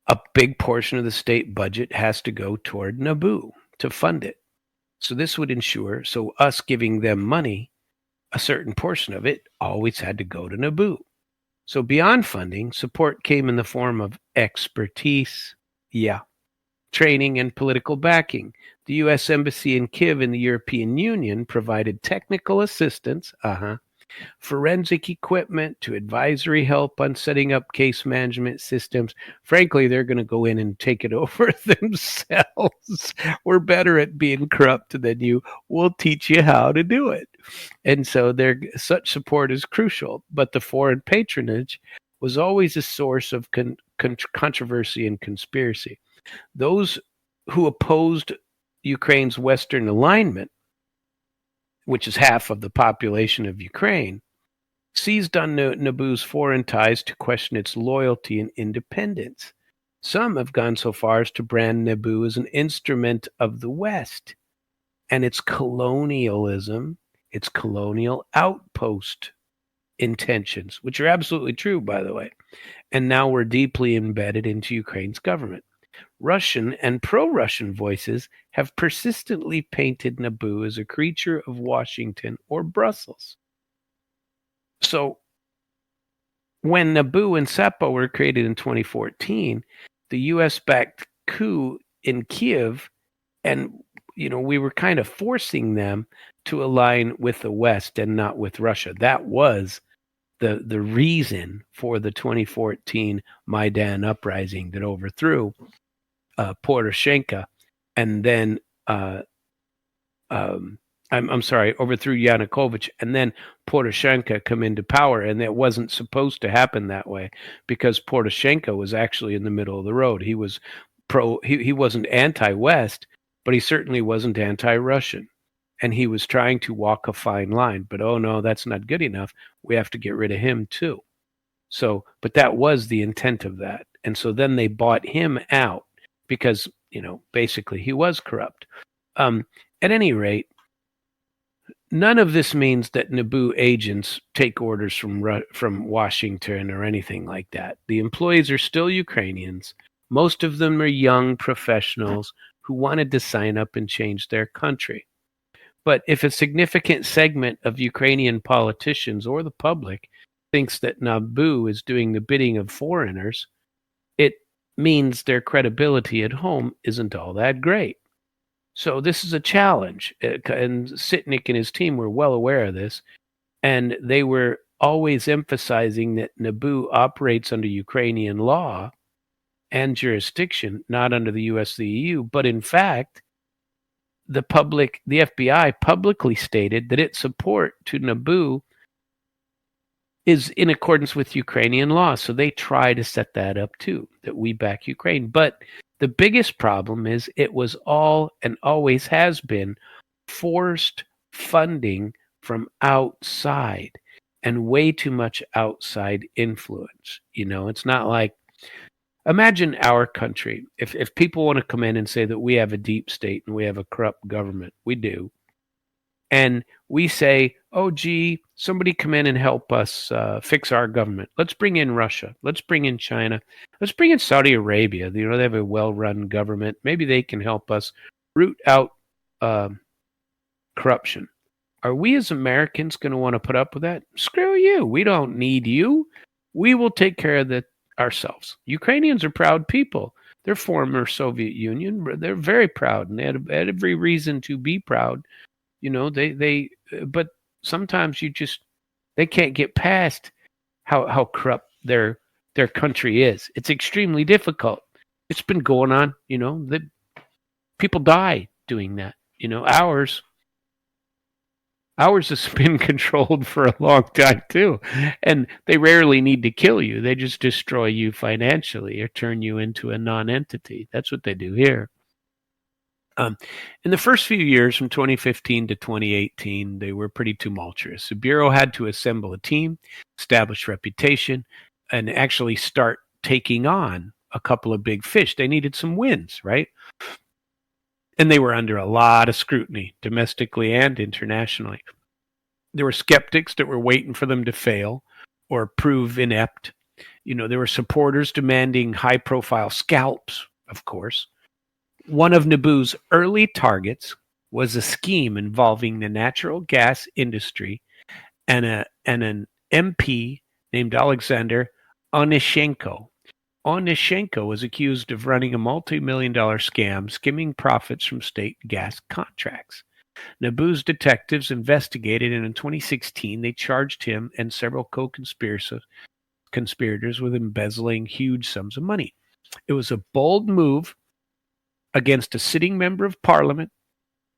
a big portion of the state budget has to go toward NABU to fund it. So this would ensure, so us giving them money, a certain portion of it always had to go to NABU. So beyond funding, support came in the form of expertise, training, and political backing. The U.S. Embassy in Kyiv and the European Union provided technical assistance, forensic equipment, to advisory help on setting up case management systems. Frankly, they're going to go in and take it over themselves. We're better at being corrupt than you. We'll teach you how to do it. And so such support is crucial. But the foreign patronage was always a source of controversy and conspiracy. Those who opposed Ukraine's Western alignment, which is half of the population of Ukraine, seized on NABU's foreign ties to question its loyalty and independence. Some have gone so far as to brand NABU as an instrument of the West and its colonialism, its colonial outpost intentions, which are absolutely true, by the way. And now we're deeply embedded into Ukraine's government. Russian and pro-Russian voices have persistently painted NABU as a creature of Washington or Brussels. So when NABU and SAPO were created in 2014, the U.S.-backed coup in Kyiv, and we were kind of forcing them to align with the West and not with Russia. That was the reason for the 2014 Maidan uprising that overthrew Poroshenko, and then overthrew Yanukovych, and then Poroshenko come into power, and it wasn't supposed to happen that way because Poroshenko was actually in the middle of the road. He was he wasn't anti-West, but he certainly wasn't anti-Russian, and he was trying to walk a fine line. But oh no, that's not good enough. We have to get rid of him too. So, but that was the intent of that, and so then they bought him out because basically he was corrupt. At any rate, none of this means that NABU agents take orders from Washington or anything like that. The employees are still Ukrainians. Most of them are young professionals who wanted to sign up and change their country. But if a significant segment of Ukrainian politicians or the public thinks that NABU is doing the bidding of foreigners, it means their credibility at home isn't all that great. So this is a challenge, and Sitnik and his team were well aware of this, and they were always emphasizing that NABU operates under Ukrainian law and jurisdiction, not under the US, the EU. But in fact, the FBI publicly stated that its support to NABU is in accordance with Ukrainian law. So they try to set that up too, that we back Ukraine. But the biggest problem is it was all and always has been forced funding from outside and way too much outside influence. It's not like, imagine our country. If people want to come in and say that we have a deep state and we have a corrupt government, we do. And we say, oh, gee, somebody come in and help us fix our government. Let's bring in Russia. Let's bring in China. Let's bring in Saudi Arabia. They have a well-run government. Maybe they can help us root out corruption. Are we as Americans going to want to put up with that? Screw you. We don't need you. We will take care of that ourselves. Ukrainians are proud people. They're former Soviet Union. They're very proud, and they had every reason to be proud. But sometimes they can't get past how corrupt their country is. It's extremely difficult. It's been going on, People die doing that. Ours has been controlled for a long time too, and they rarely need to kill you. They just destroy you financially or turn you into a non-entity. That's what they do here. In the first few years, from 2015 to 2018, they were pretty tumultuous. The Bureau had to assemble a team, establish reputation, and actually start taking on a couple of big fish. They needed some wins, right? And they were under a lot of scrutiny, domestically and internationally. There were skeptics that were waiting for them to fail or prove inept. There were supporters demanding high-profile scalps, of course. One of NABU's early targets was a scheme involving the natural gas industry and an MP named Alexander Onishenko. Onishenko was accused of running a multi-million-dollar scam, skimming profits from state gas contracts. NABU's detectives investigated, and in 2016 they charged him and several co-conspirators with embezzling huge sums of money. It was a bold move against a sitting member of parliament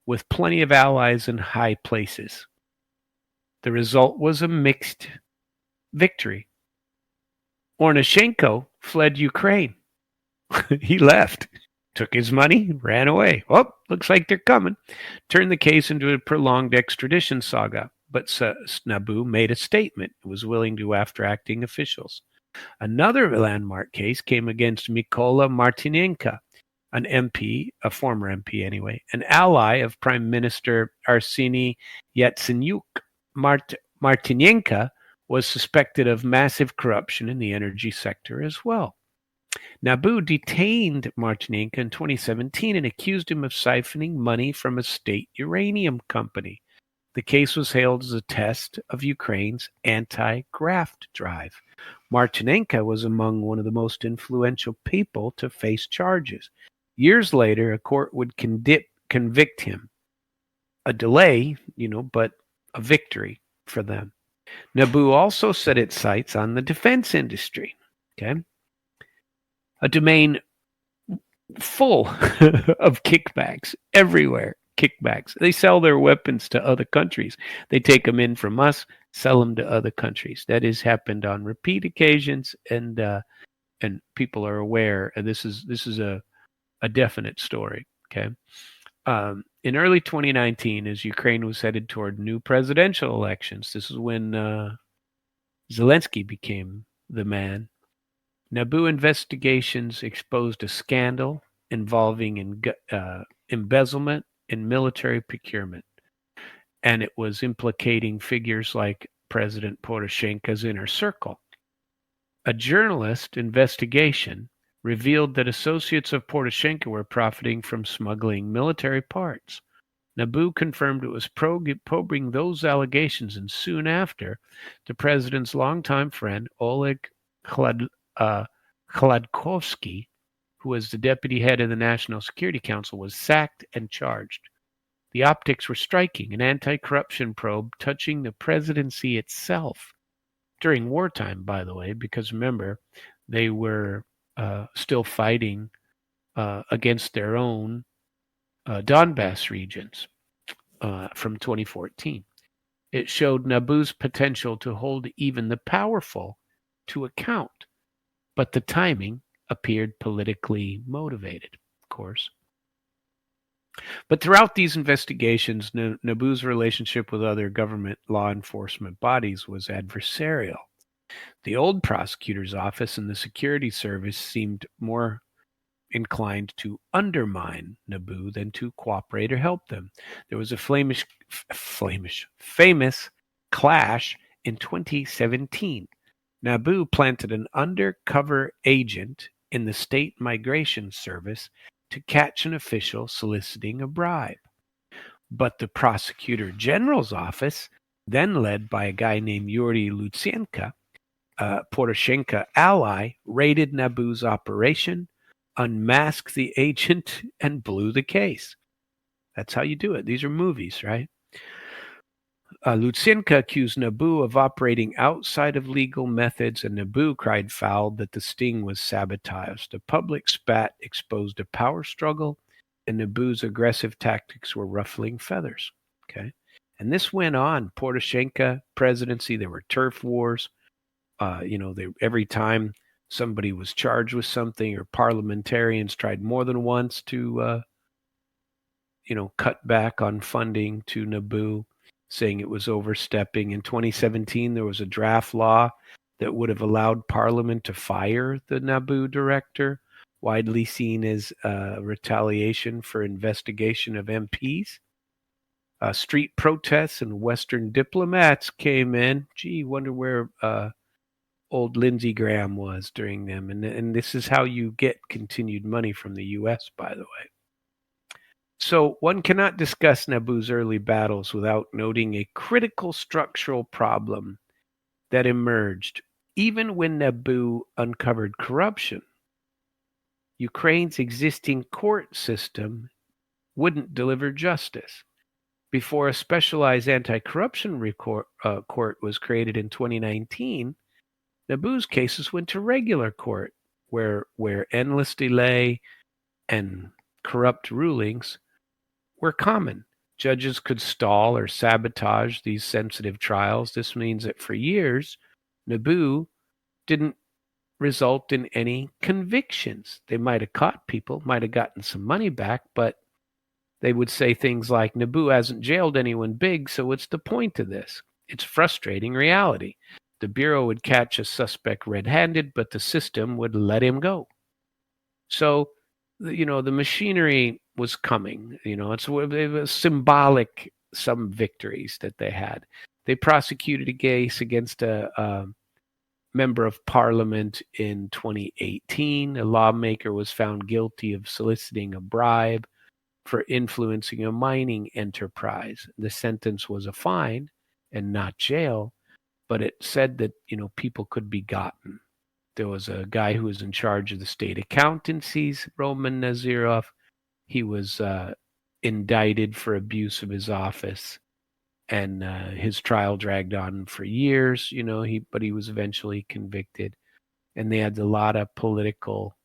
with plenty of allies in high places. The result was a mixed victory. Onishenko fled Ukraine. He left, took his money, ran away. Oh, looks like they're coming. Turned the case into a prolonged extradition saga. But NABU made a statement. It was willing to go after acting officials. Another landmark case came against Mykola Martynenko, an MP, a former MP anyway, an ally of Prime Minister Arseniy Yatsenyuk. Martynenko was suspected of massive corruption in the energy sector as well. NABU detained Martynenko in 2017 and accused him of siphoning money from a state uranium company. The case was hailed as a test of Ukraine's anti-graft drive. Martynenko was among one of the most influential people to face charges. Years later, a court would convict him. A delay, but a victory for them. NABU also set its sights on the defense industry, okay? A domain full of kickbacks everywhere. Kickbacks. They sell their weapons to other countries. They take them in from us, sell them to other countries. That has happened on repeat occasions, and people are aware. And this is a definite story. Okay. In early 2019, as Ukraine was headed toward new presidential elections, this is when Zelensky became the man. NABU investigations exposed a scandal involving embezzlement in military procurement, and it was implicating figures like President Poroshenko's inner circle. A journalist investigation revealed that associates of Poroshenko were profiting from smuggling military parts. NABU confirmed it was probing those allegations, and soon after, the president's longtime friend, Oleg Kladkovsky, who was the deputy head of the National Security Council, was sacked and charged. The optics were striking, an anti-corruption probe touching the presidency itself. During wartime, by the way, because remember, they were still fighting against their own Donbass regions from 2014. It showed NABU's potential to hold even the powerful to account, but the timing appeared politically motivated, of course. But throughout these investigations, NABU's relationship with other government law enforcement bodies was adversarial. The old prosecutor's office and the security service seemed more inclined to undermine NABU than to cooperate or help them. There was a famous clash in 2017. NABU planted an undercover agent in the State Migration Service to catch an official soliciting a bribe. But the prosecutor general's office, then led by a guy named Yuri Lutsenko, Poroshenko ally, raided NABU's operation, unmasked the agent, and blew the case. That's how you do it. These are movies, right? Lutsenko accused NABU of operating outside of legal methods, and NABU cried foul that the sting was sabotaged. The public spat exposed a power struggle and NABU's aggressive tactics were ruffling feathers. Okay, and this went on. Poroshenko presidency, there were turf wars. Every time somebody was charged with something, or parliamentarians tried more than once to, cut back on funding to NABU, saying it was overstepping. In 2017, there was a draft law that would have allowed Parliament to fire the NABU director, widely seen as retaliation for investigation of MPs. Street protests and Western diplomats came in. Gee, wonder where old Lindsey Graham was during them. And this is how you get continued money from the U.S., by the way. So one cannot discuss NABU's early battles without noting a critical structural problem that emerged. Even when NABU uncovered corruption, Ukraine's existing court system wouldn't deliver justice. Before a specialized anti-corruption court was created in 2019, NABU's cases went to regular court, where endless delay and corrupt rulings were common. Judges could stall or sabotage these sensitive trials. This means that for years, NABU didn't result in any convictions. They might have caught people, might have gotten some money back, but they would say things like, NABU hasn't jailed anyone big, so what's the point of this? It's frustrating reality. The Bureau would catch a suspect red-handed, but the system would let him go. So, the machinery was coming. It was symbolic, some victories that they had. They prosecuted a case against a member of parliament in 2018. A lawmaker was found guilty of soliciting a bribe for influencing a mining enterprise. The sentence was a fine and not jail, but it said that, people could be gotten. There was a guy who was in charge of the state accountancies, Roman Nazirov. He was indicted for abuse of his office, and his trial dragged on for years. But he was eventually convicted, and they had a lot of political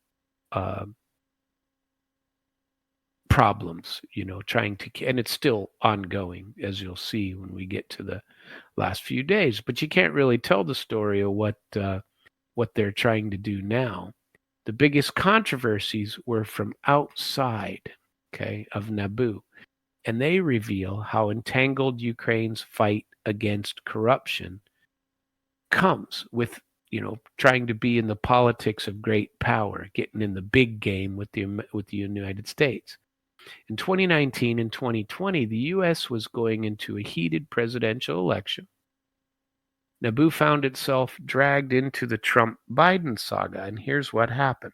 problems, trying to, and it's still ongoing, as you'll see when we get to the last few days. But you can't really tell the story of what they're trying to do now. The biggest controversies were from outside, of NABU, and they reveal how entangled Ukraine's fight against corruption comes with, trying to be in the politics of great power, getting in the big game with the United States. In 2019 and 2020, the U.S. was going into a heated presidential election. NABU found itself dragged into the Trump-Biden saga, and here's what happened.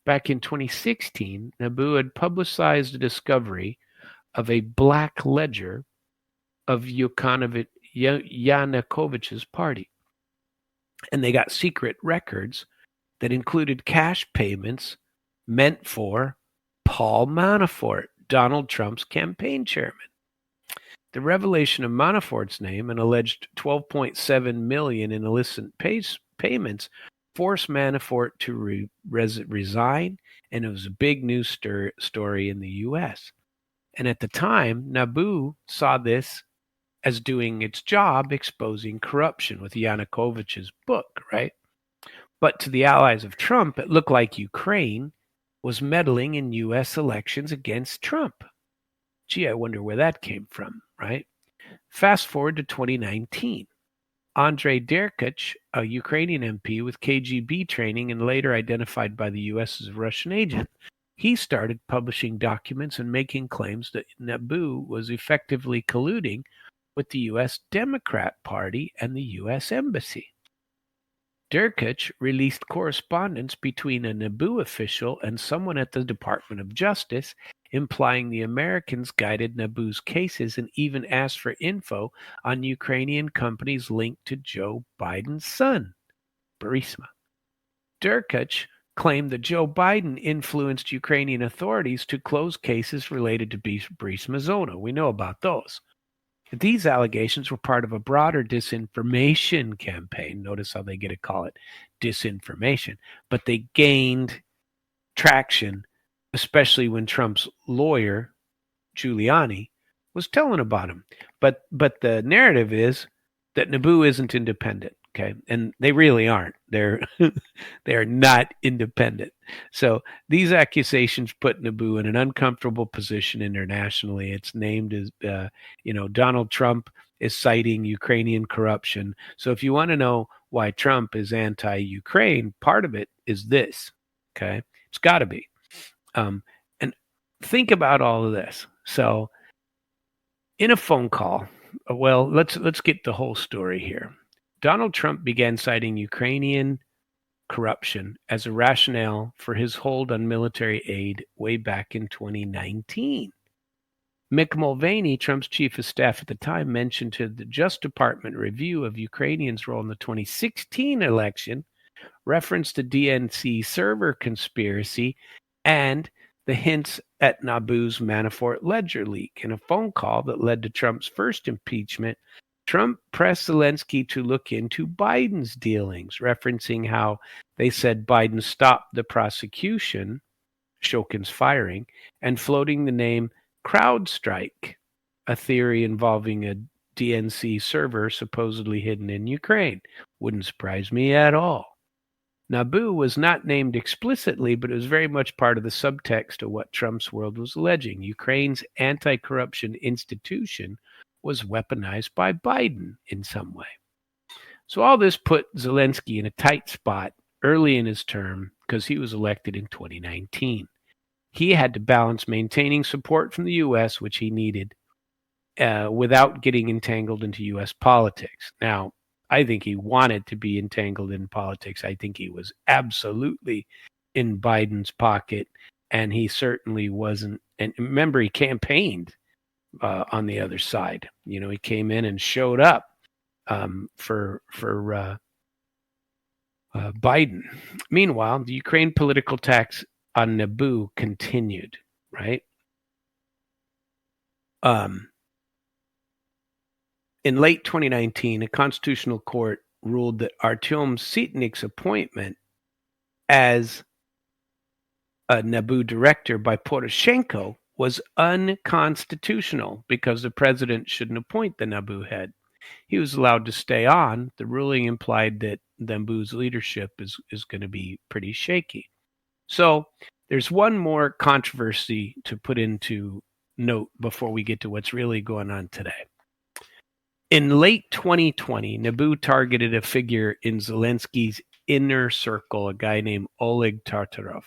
Back in 2016, NABU had publicized a discovery of a black ledger of Yanukovych's party. And they got secret records that included cash payments meant for Paul Manafort, Donald Trump's campaign chairman. The revelation of Manafort's name and alleged $12.7 million in illicit payments forced Manafort to resign, and it was a big news story in the U.S. And at the time, NABU saw this as doing its job, exposing corruption with Yanukovych's book, right? But to the allies of Trump, it looked like Ukraine was meddling in U.S. elections against Trump. Gee, I wonder where that came from, right? Fast forward to 2019. Andrei Derkach, a Ukrainian MP with KGB training and later identified by the U.S. as a Russian agent, he started publishing documents and making claims that NABU was effectively colluding with the U.S. Democrat Party and the U.S. Embassy. Derkach released correspondence between a NABU official and someone at the Department of Justice, implying the Americans guided NABU's cases and even asked for info on Ukrainian companies linked to Joe Biden's son, Burisma. Derkach claimed that Joe Biden influenced Ukrainian authorities to close cases related to Burisma Zona. We know about those. These allegations were part of a broader disinformation campaign. Notice how they call it disinformation. But they gained traction especially when Trump's lawyer, Giuliani, was telling about him. But the narrative is that NABU isn't independent. Okay, and they really aren't. They're they're not independent. So these accusations put NABU in an uncomfortable position internationally. It's named as Donald Trump is citing Ukrainian corruption. So if you want to know why Trump is anti-Ukraine, part of it is this. Okay, it's got to be. And think about all of this. So in a phone call, well, let's get the whole story here. Donald Trump began citing Ukrainian corruption as a rationale for his hold on military aid way back in 2019. Mick Mulvaney, Trump's chief of staff at the time, mentioned to the Justice Department review of Ukrainians' role in the 2016 election, referenced the DNC server conspiracy, and the hints at NABU's Manafort ledger leak. In a phone call that led to Trump's first impeachment, Trump pressed Zelensky to look into Biden's dealings, referencing how they said Biden stopped the prosecution, Shokin's firing, and floating the name CrowdStrike, a theory involving a DNC server supposedly hidden in Ukraine. Wouldn't surprise me at all. NABU was not named explicitly, but it was very much part of the subtext of what Trump's world was alleging. Ukraine's anti-corruption institution was weaponized by Biden in some way. So all this put Zelensky in a tight spot early in his term because he was elected in 2019. He had to balance maintaining support from the U.S., which he needed, without getting entangled into U.S. politics. Now, I think he wanted to be entangled in politics. I think he was absolutely in Biden's pocket, and he certainly wasn't. And remember, he campaigned on the other side. He came in and showed up for Biden. Meanwhile, the Ukraine political attacks on NABU continued, right? In late 2019, a constitutional court ruled that Artyom Sitnik's appointment as a NABU director by Poroshenko was unconstitutional because the president shouldn't appoint the NABU head. He was allowed to stay on. The ruling implied that NABU's leadership is going to be pretty shaky. So there's one more controversy to put into note before we get to what's really going on today. In late 2020, NABU targeted a figure in Zelensky's inner circle, a guy named Oleg Tartarov,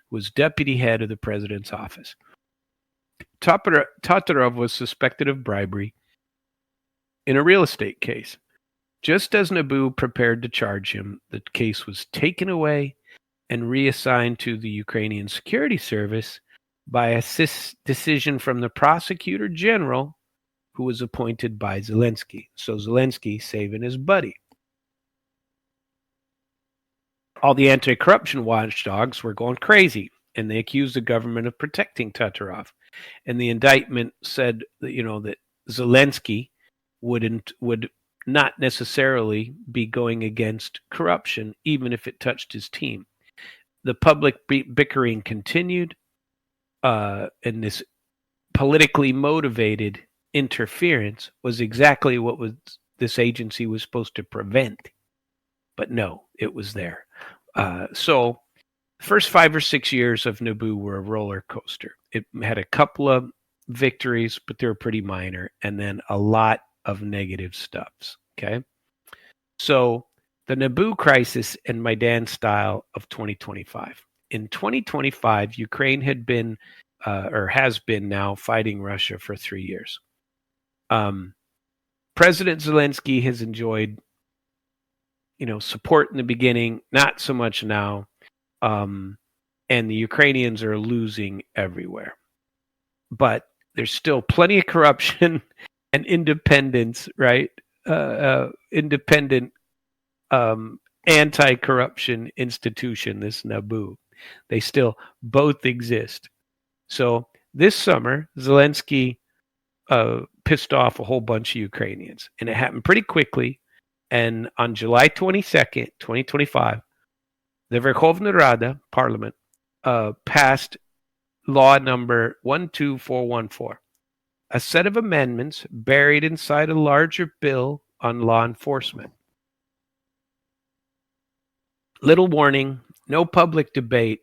who was deputy head of the president's office. Tartarov was suspected of bribery in a real estate case. Just as NABU prepared to charge him, the case was taken away and reassigned to the Ukrainian Security Service by a decision from the prosecutor general, who was appointed by Zelensky. So Zelensky saving his buddy. All the anti-corruption watchdogs were going crazy, and they accused the government of protecting Tartarov. And the indictment said that, that Zelensky would not necessarily be going against corruption, even if it touched his team. The public bickering continued, and this politically motivated interference was exactly what this agency was supposed to prevent. But no, it was there. So the first 5 or 6 years of NABU were a roller coaster. It had a couple of victories, but they were pretty minor, and then a lot of negative stuffs. Okay. So the NABU crisis and Maidan style of 2025. In 2025, Ukraine had been or has been now fighting Russia for 3 years. President Zelensky has enjoyed, support in the beginning, not so much now, and the Ukrainians are losing everywhere. But there's still plenty of corruption and independence, right? Independent anti-corruption institution, this NABU. They still both exist. So this summer, Zelensky pissed off a whole bunch of Ukrainians, and it happened pretty quickly. And on July 22nd, 2025, the Verkhovna Rada, Parliament, passed law number 12414, a set of amendments buried inside a larger bill on law enforcement. Little warning, no public debate,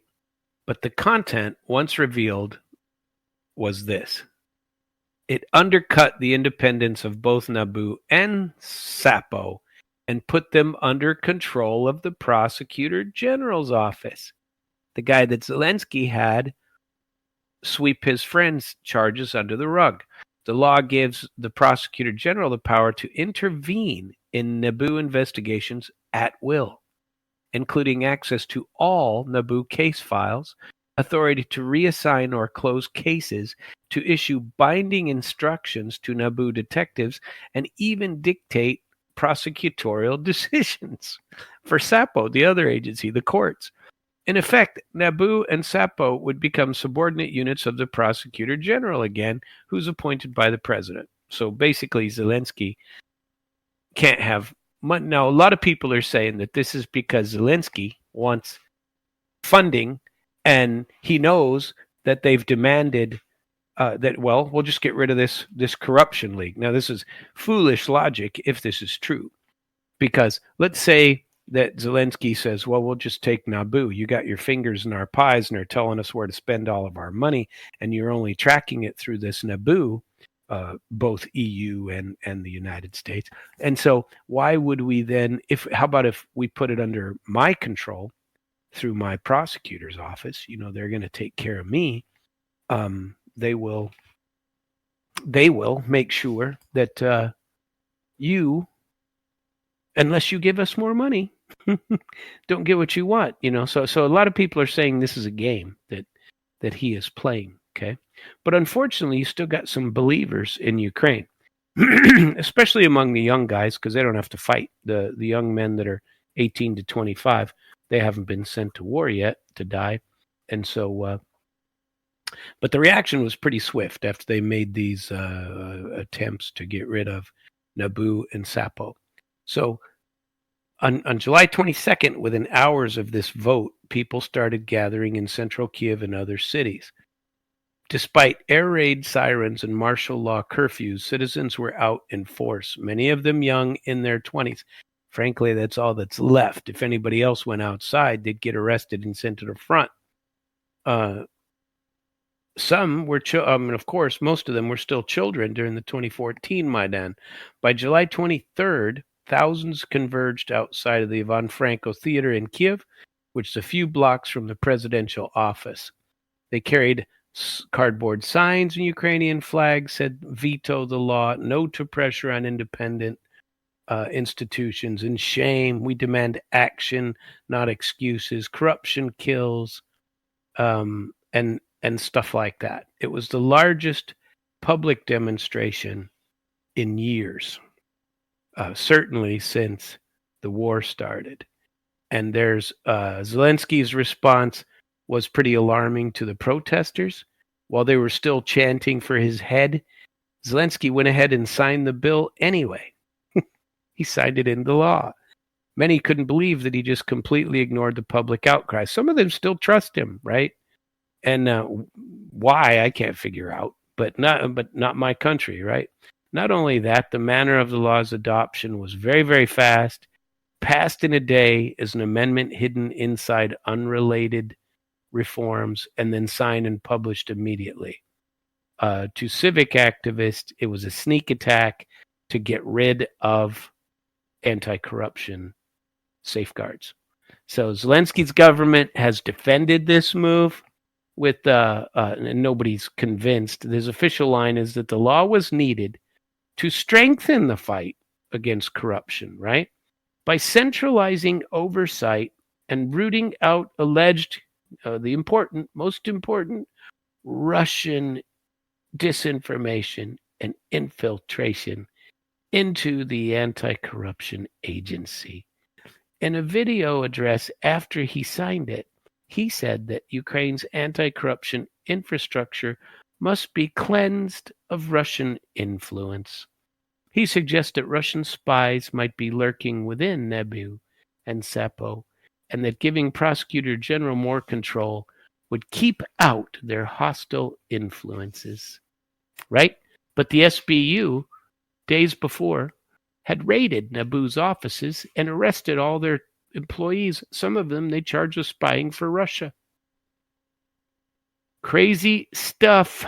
but the content, once revealed, was this. It undercut the independence of both NABU and SAPO and put them under control of the prosecutor general's office, the guy that Zelensky had sweep his friend's charges under the rug. The law gives the prosecutor general the power to intervene in NABU investigations at will, including access to all NABU case files, authority to reassign or close cases, to issue binding instructions to NABU detectives, and even dictate prosecutorial decisions for SAPO, the other agency, the courts. In effect, NABU and SAPO would become subordinate units of the prosecutor general again, who's appointed by the president. So basically, Zelensky can't have money. Now, a lot of people are saying that this is because Zelensky wants funding, and he knows that they've demanded that, well, we'll just get rid of this corruption league. Now, this is foolish logic if this is true, because let's say that Zelensky says, well, we'll just take NABU. You got your fingers in our pies and are telling us where to spend all of our money, and you're only tracking it through this NABU, both EU and the United States. And so why would we then, how about if we put it under my control through my prosecutor's office? You know, they're going to take care of me. They will make sure that you, unless you give us more money, don't get what you want, you know. So a lot of people are saying this is a game that he is playing, okay? But unfortunately, you still got some believers in Ukraine, especially among the young guys, because they don't have to fight. The young men that are 18 to 25, they haven't been sent to war yet to die. And so, but the reaction was pretty swift after they made these attempts to get rid of NABU and SAPO. So on July 22nd, within hours of this vote, people started gathering in central Kyiv and other cities. Despite air raid sirens and martial law curfews, citizens were out in force, many of them young in their 20s. Frankly, that's all that's left. If anybody else went outside, they'd get arrested and sent to the front. Some were, and of course, most of them were still children during the 2014 Maidan. By July 23rd, thousands converged outside of the Ivan Franko Theater in Kyiv, which is a few blocks from the presidential office. They carried cardboard signs and Ukrainian flags said veto the law, no to pressure on independent institutions, and shame. We demand action, not excuses. Corruption kills, and stuff like that. It was the largest public demonstration in years. Certainly since the war started. And there's Zelensky's response was pretty alarming to the protesters. While they were still chanting for his head, Zelensky went ahead and signed the bill anyway. He signed it into law. Many couldn't believe that he just completely ignored the public outcry. Some of them still trust him, right? And why, I can't figure out, but not my country, right? Not only that, the manner of the law's adoption was very, very fast, passed in a day as an amendment hidden inside unrelated reforms, and then signed and published immediately. To civic activists, it was a sneak attack to get rid of anti-corruption safeguards. So Zelensky's government has defended this move with, and nobody's convinced. His official line is that the law was needed to strengthen the fight against corruption, right? By centralizing oversight and rooting out alleged, most important, Russian disinformation and infiltration into the anti-corruption agency. In a video address after he signed it, he said that Ukraine's anti-corruption infrastructure must be cleansed of Russian influence. He suggests that Russian spies might be lurking within NABU and SAPO, and that giving Prosecutor General more control would keep out their hostile influences, right? But the SBU, days before, had raided NABU's offices and arrested all their employees. Some of them they charged with spying for Russia. Crazy stuff.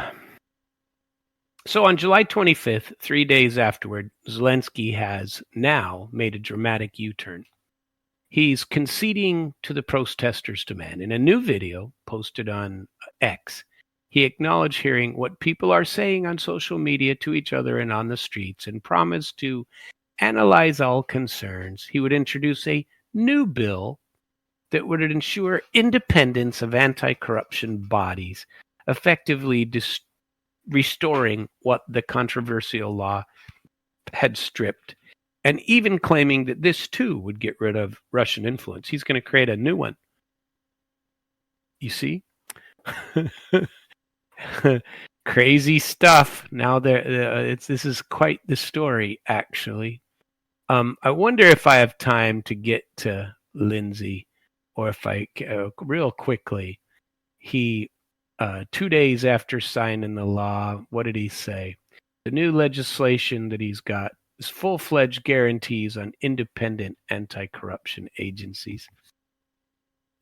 So on July 25th, 3 days afterward, Zelensky has now made a dramatic U-turn. He's conceding to the protesters' demand. In a new video posted on X, he acknowledged hearing what people are saying on social media to each other and on the streets and promised to analyze all concerns. He would introduce a new bill that would ensure independence of anti-corruption bodies, effectively restoring what the controversial law had stripped, and even claiming that this too would get rid of Russian influence. He's going to create a new one. You see? Crazy stuff. Now this is quite the story, actually. I wonder if I have time to get to Lindsay, or if I real quickly. He 2 days after signing the law, what did he say? The new legislation that he's got is full-fledged guarantees on independent anti-corruption agencies.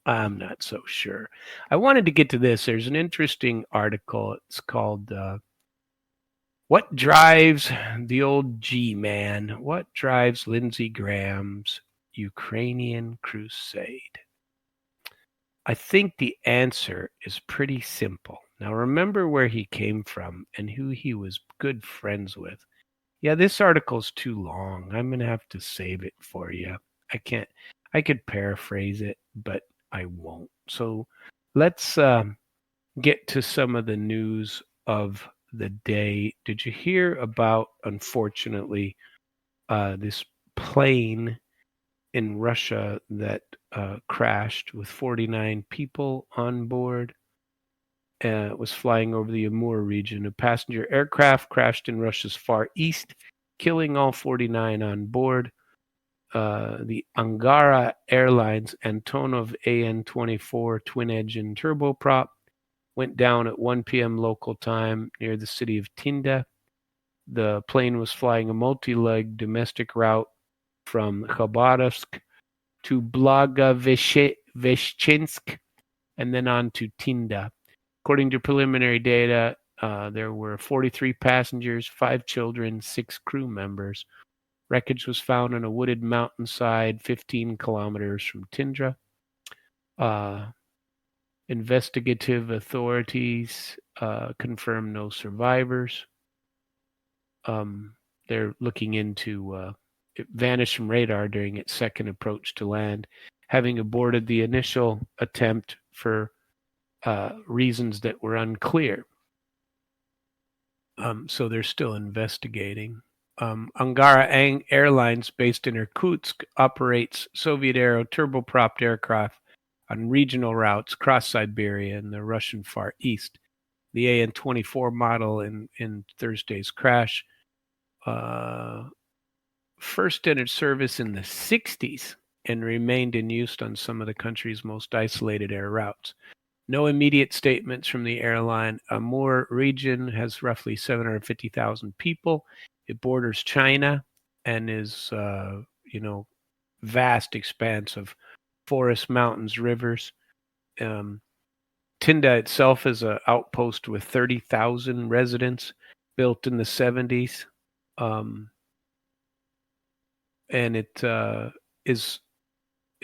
I'm not so sure. I wanted to get to this. There's an interesting article. It's called What Drives the Old G-Man? What Drives Lindsey Graham's Ukrainian Crusade? I think the answer is pretty simple. Now remember where he came from and who he was good friends with. Yeah, this article's too long. I'm going to have to save it for you. I could paraphrase it, but I won't. So let's get to some of the news of the day. Did you hear about, unfortunately, this plane in Russia that crashed with 49 people on board? It was flying over the Amur region. A passenger aircraft crashed in Russia's far east, killing all 49 on board. The Angara Airlines Antonov AN-24 twin-engine turboprop went down at 1 p.m. local time near the city of Tinda. The plane was flying a multi-leg domestic route from Khabarovsk to Blagoveshchensk and then on to Tinda. According to preliminary data, there were 43 passengers, 5 children, 6 crew members. Wreckage was found on a wooded mountainside 15 kilometers from Tindra. Investigative authorities confirmed no survivors. They're looking into it vanished from radar during its second approach to land, having aborted the initial attempt for reasons that were unclear. So they're still investigating. Angara Airlines, based in Irkutsk, operates Soviet-era turbopropped aircraft on regional routes across Siberia and the Russian Far East. The AN-24 model in Thursday's crash first entered service in the 60s and remained in use on some of the country's most isolated air routes. No immediate statements from the airline. Amur region has roughly 750,000 people. It borders China and is, vast expanse of forests, mountains, rivers. Tinda itself is an outpost with 30,000 residents, built in the 70s. And it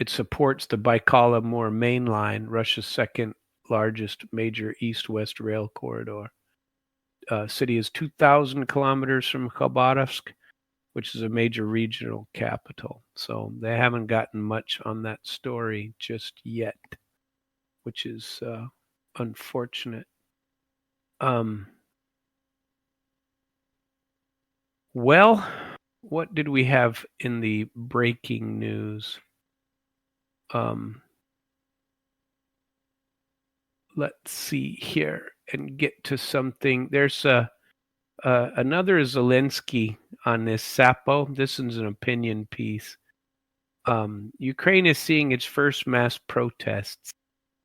supports the Baikal-Amur main line, Russia's second largest major east-west rail corridor. City is 2,000 kilometers from Khabarovsk, which is a major regional capital. So they haven't gotten much on that story just yet, which is unfortunate. Well, what did we have in the breaking news? Let's see here and get to something. There's another Zelensky on this SAPO. This is an opinion piece. Ukraine is seeing its first mass protests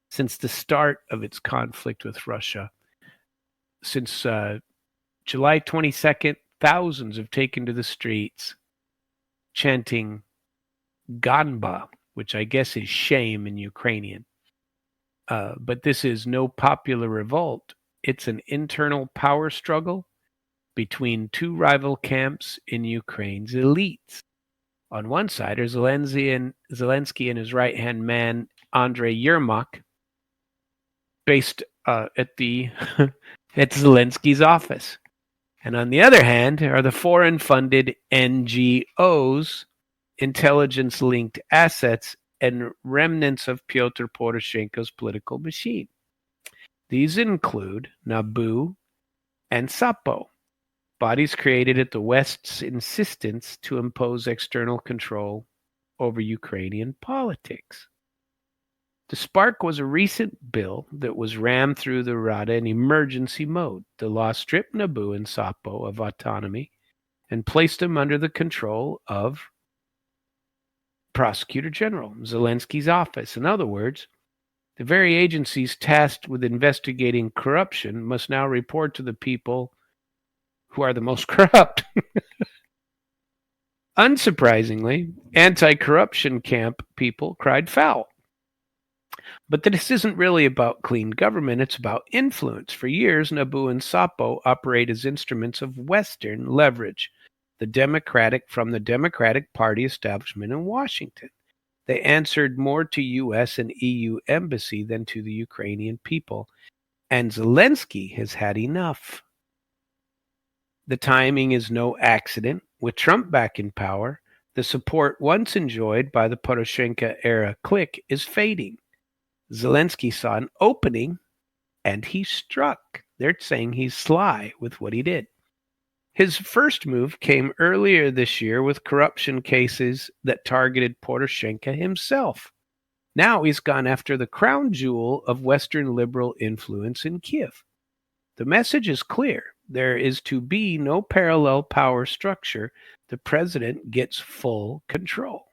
since the start of its conflict with Russia. Since July 22nd, thousands have taken to the streets chanting Ganba, which I guess is shame in Ukrainian. But this is no popular revolt. It's an internal power struggle between two rival camps in Ukraine's elites. On one side are Zelensky and his right-hand man, Andrei Yermak, based at at Zelensky's office. And on the other hand are the foreign-funded NGOs, intelligence-linked assets, and remnants of Pyotr Poroshenko's political machine. These include NABU and SAPO, bodies created at the West's insistence to impose external control over Ukrainian politics. The spark was a recent bill that was rammed through the Rada in emergency mode. The law stripped NABU and SAPO of autonomy and placed them under the control of Prosecutor General, Zelensky's office. In other words, the very agencies tasked with investigating corruption must now report to the people who are the most corrupt. Unsurprisingly, anti-corruption camp people cried foul. But this isn't really about clean government, it's about influence. For years, NABU and SAPO operate as instruments of Western leverage, from the Democratic Party establishment in Washington. They answered more to U.S. and EU embassy than to the Ukrainian people, and Zelensky has had enough. The timing is no accident. With Trump back in power, the support once enjoyed by the Poroshenko-era clique is fading. Zelensky saw an opening, and he struck. They're saying he's sly with what he did. His first move came earlier this year with corruption cases that targeted Poroshenko himself. Now he's gone after the crown jewel of Western liberal influence in Kyiv. The message is clear. There is to be no parallel power structure. The president gets full control.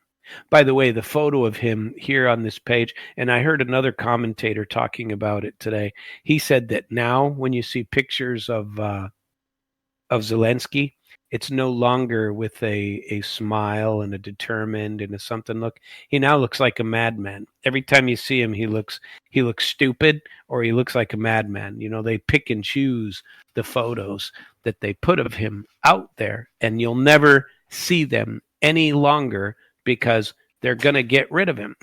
By the way, the photo of him here on this page, and I heard another commentator talking about it today. He said that now when you see pictures of Zelensky, it's no longer with a smile and a determined and a something look. He now looks like a madman. Every time you see him, he looks stupid or he looks like a madman. You know, they pick and choose the photos that they put of him out there, and you'll never see them any longer because they're going to get rid of him.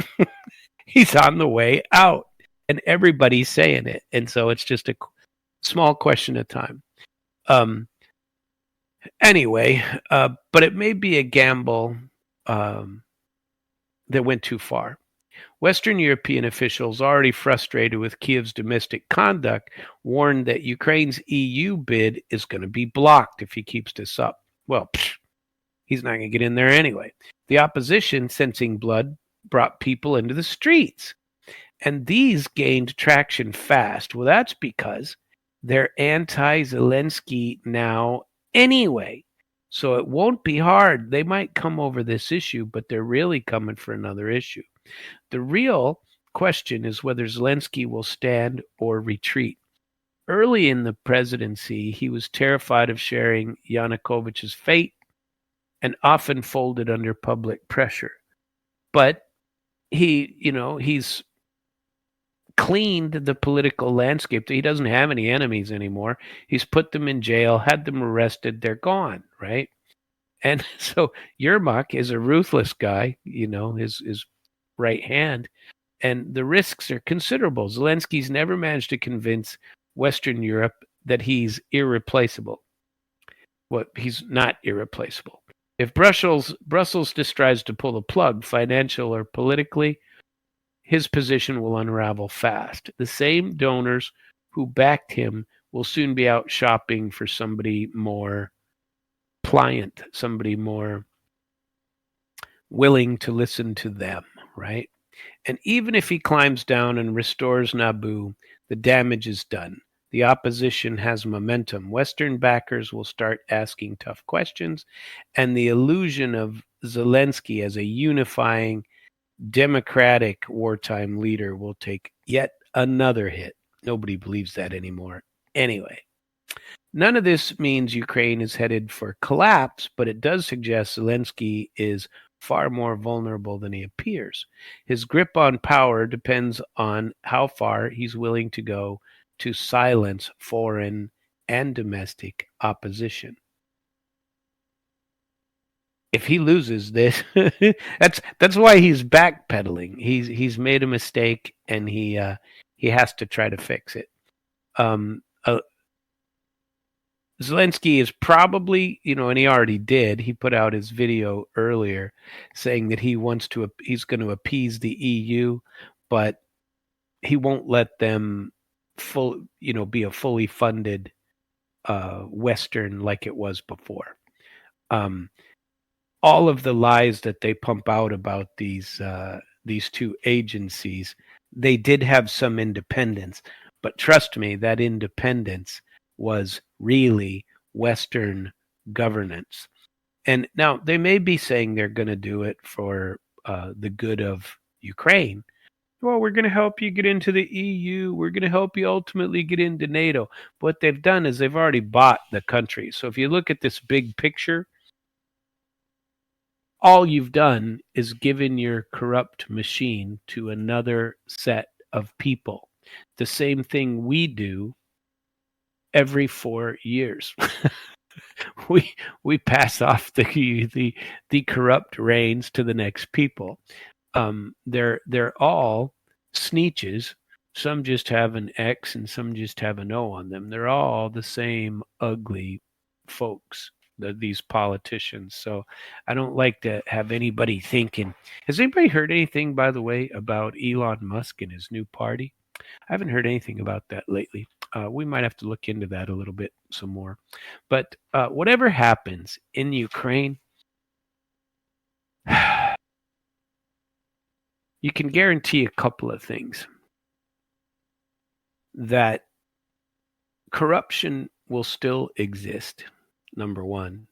He's on the way out, and everybody's saying it. And so it's just a small question of time. Anyway, but it may be a gamble that went too far. Western European officials, already frustrated with Kyiv's domestic conduct, warned that Ukraine's EU bid is going to be blocked if he keeps this up. Well, he's not going to get in there anyway. The opposition, sensing blood, brought people into the streets. And these gained traction fast. Well, that's because they're anti-Zelensky now anyway. So it won't be hard. They might come over this issue, but they're really coming for another issue. The real question is whether Zelensky will stand or retreat. Early in the presidency, he was terrified of sharing Yanukovych's fate and often folded under public pressure. But he's cleaned the political landscape. He doesn't have any enemies anymore. He's put them in jail, had them arrested. They're gone, right? And so Yermak is a ruthless guy, his right hand, and the risks are considerable. Zelensky's never managed to convince Western Europe that he's irreplaceable. Well, he's not irreplaceable. If Brussels just tries to pull the plug, financial or politically, his position will unravel fast. The same donors who backed him will soon be out shopping for somebody more pliant, somebody more willing to listen to them, right? And even if he climbs down and restores NABU, the damage is done. The opposition has momentum. Western backers will start asking tough questions, and the illusion of Zelensky as a unifying democratic wartime leader will take yet Another hit. Nobody believes that anymore. Anyway, none of this means Ukraine is headed for collapse, but it does suggest Zelensky is far more vulnerable than he appears. His grip on power depends on how far he's willing to go to silence foreign and domestic opposition. If he loses this, that's why he's backpedaling. He's made a mistake and he has to try to fix it. Zelensky is probably, and he already did. He put out his video earlier saying that he's going to appease the EU, but he won't let them be a fully funded Western like it was before. All of the lies that they pump out about these two agencies, they did have some independence, but trust me, that independence was really Western governance. And now they may be saying they're going to do it for the good of Ukraine. Well, we're going to help you get into the EU. We're going to help you ultimately get into NATO. What they've done is they've already bought the country. So if you look at this big picture, all you've done is given your corrupt machine to another set of people. The same thing we do every 4 years. we pass off the corrupt reins to the next people. They're all sneeches. Some just have an X and some just have an O on them. They're all the same ugly folks, these politicians. So I don't like to have anybody thinking. Has anybody heard anything, by the way, about Elon Musk and his new party? I haven't heard anything about that lately. We might have to look into that a little bit some more. But whatever happens in Ukraine, you can guarantee a couple of things. That corruption will still exist, number one.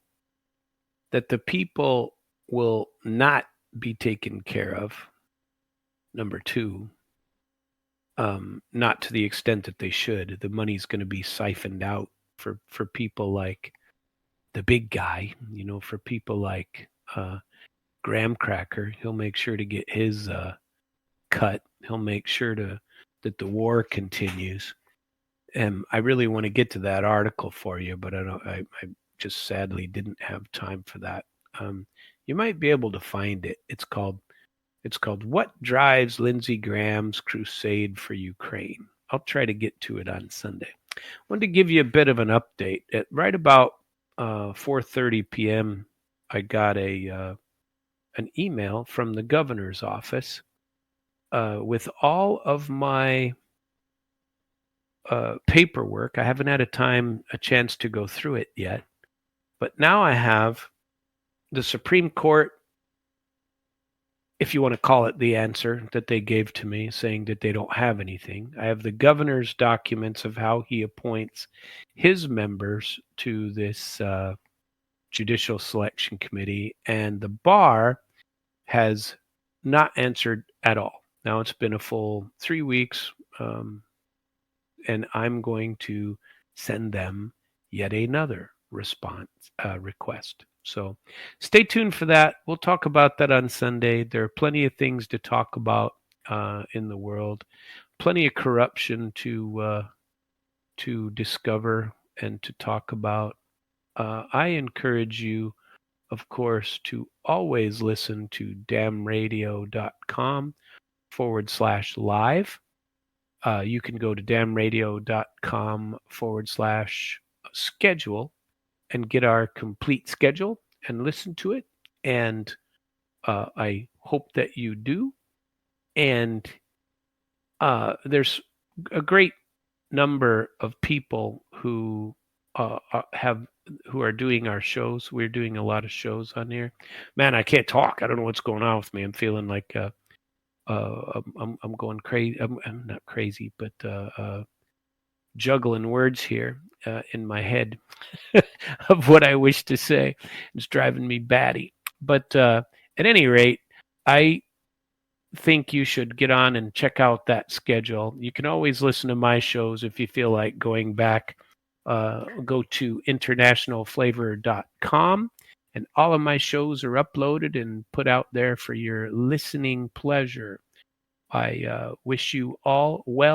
That the people will not be taken care of, number two. Not to the extent that they should. The money's going to be siphoned out for people like the big guy, for people like Graham Cracker. He'll make sure to get his cut. He'll make sure that the war continues. And I really want to get to that article for you, but I just sadly didn't have time for that. You might be able to find it. It's called What Drives Lindsey Graham's Crusade for Ukraine. I'll try to get to it on Sunday. I wanted to give you a bit of an update. At right about 4:30 p.m., I got an email from the governor's office with all of my paperwork. I haven't had a chance to go through it yet, but now I have the Supreme Court, if you want to call it the answer that they gave to me, saying that they don't have anything. I have the governor's documents of how he appoints his members to this judicial selection committee, and the bar has not answered at all. Now it's been a full 3 weeks, and I'm going to send them yet another request. So stay tuned for that. We'll talk about that on Sunday. There are plenty of things to talk about in the world, plenty of corruption to discover and to talk about. I encourage you, of course, to always listen to damradio.com/live. You can go to damradio.com/schedule and get our complete schedule and listen to it. And I hope that you do. And there's a great number of people who are doing our shows. We're doing a lot of shows on here. Man, I can't talk. I don't know what's going on with me. I'm feeling like I'm going crazy. I'm not crazy, but juggling words here in my head of what I wish to say. It's driving me batty. But at any rate, I think you should get on and check out that schedule. You can always listen to my shows if you feel like going back. Go to internationalflavor.com, and all of my shows are uploaded and put out there for your listening pleasure. I wish you all well.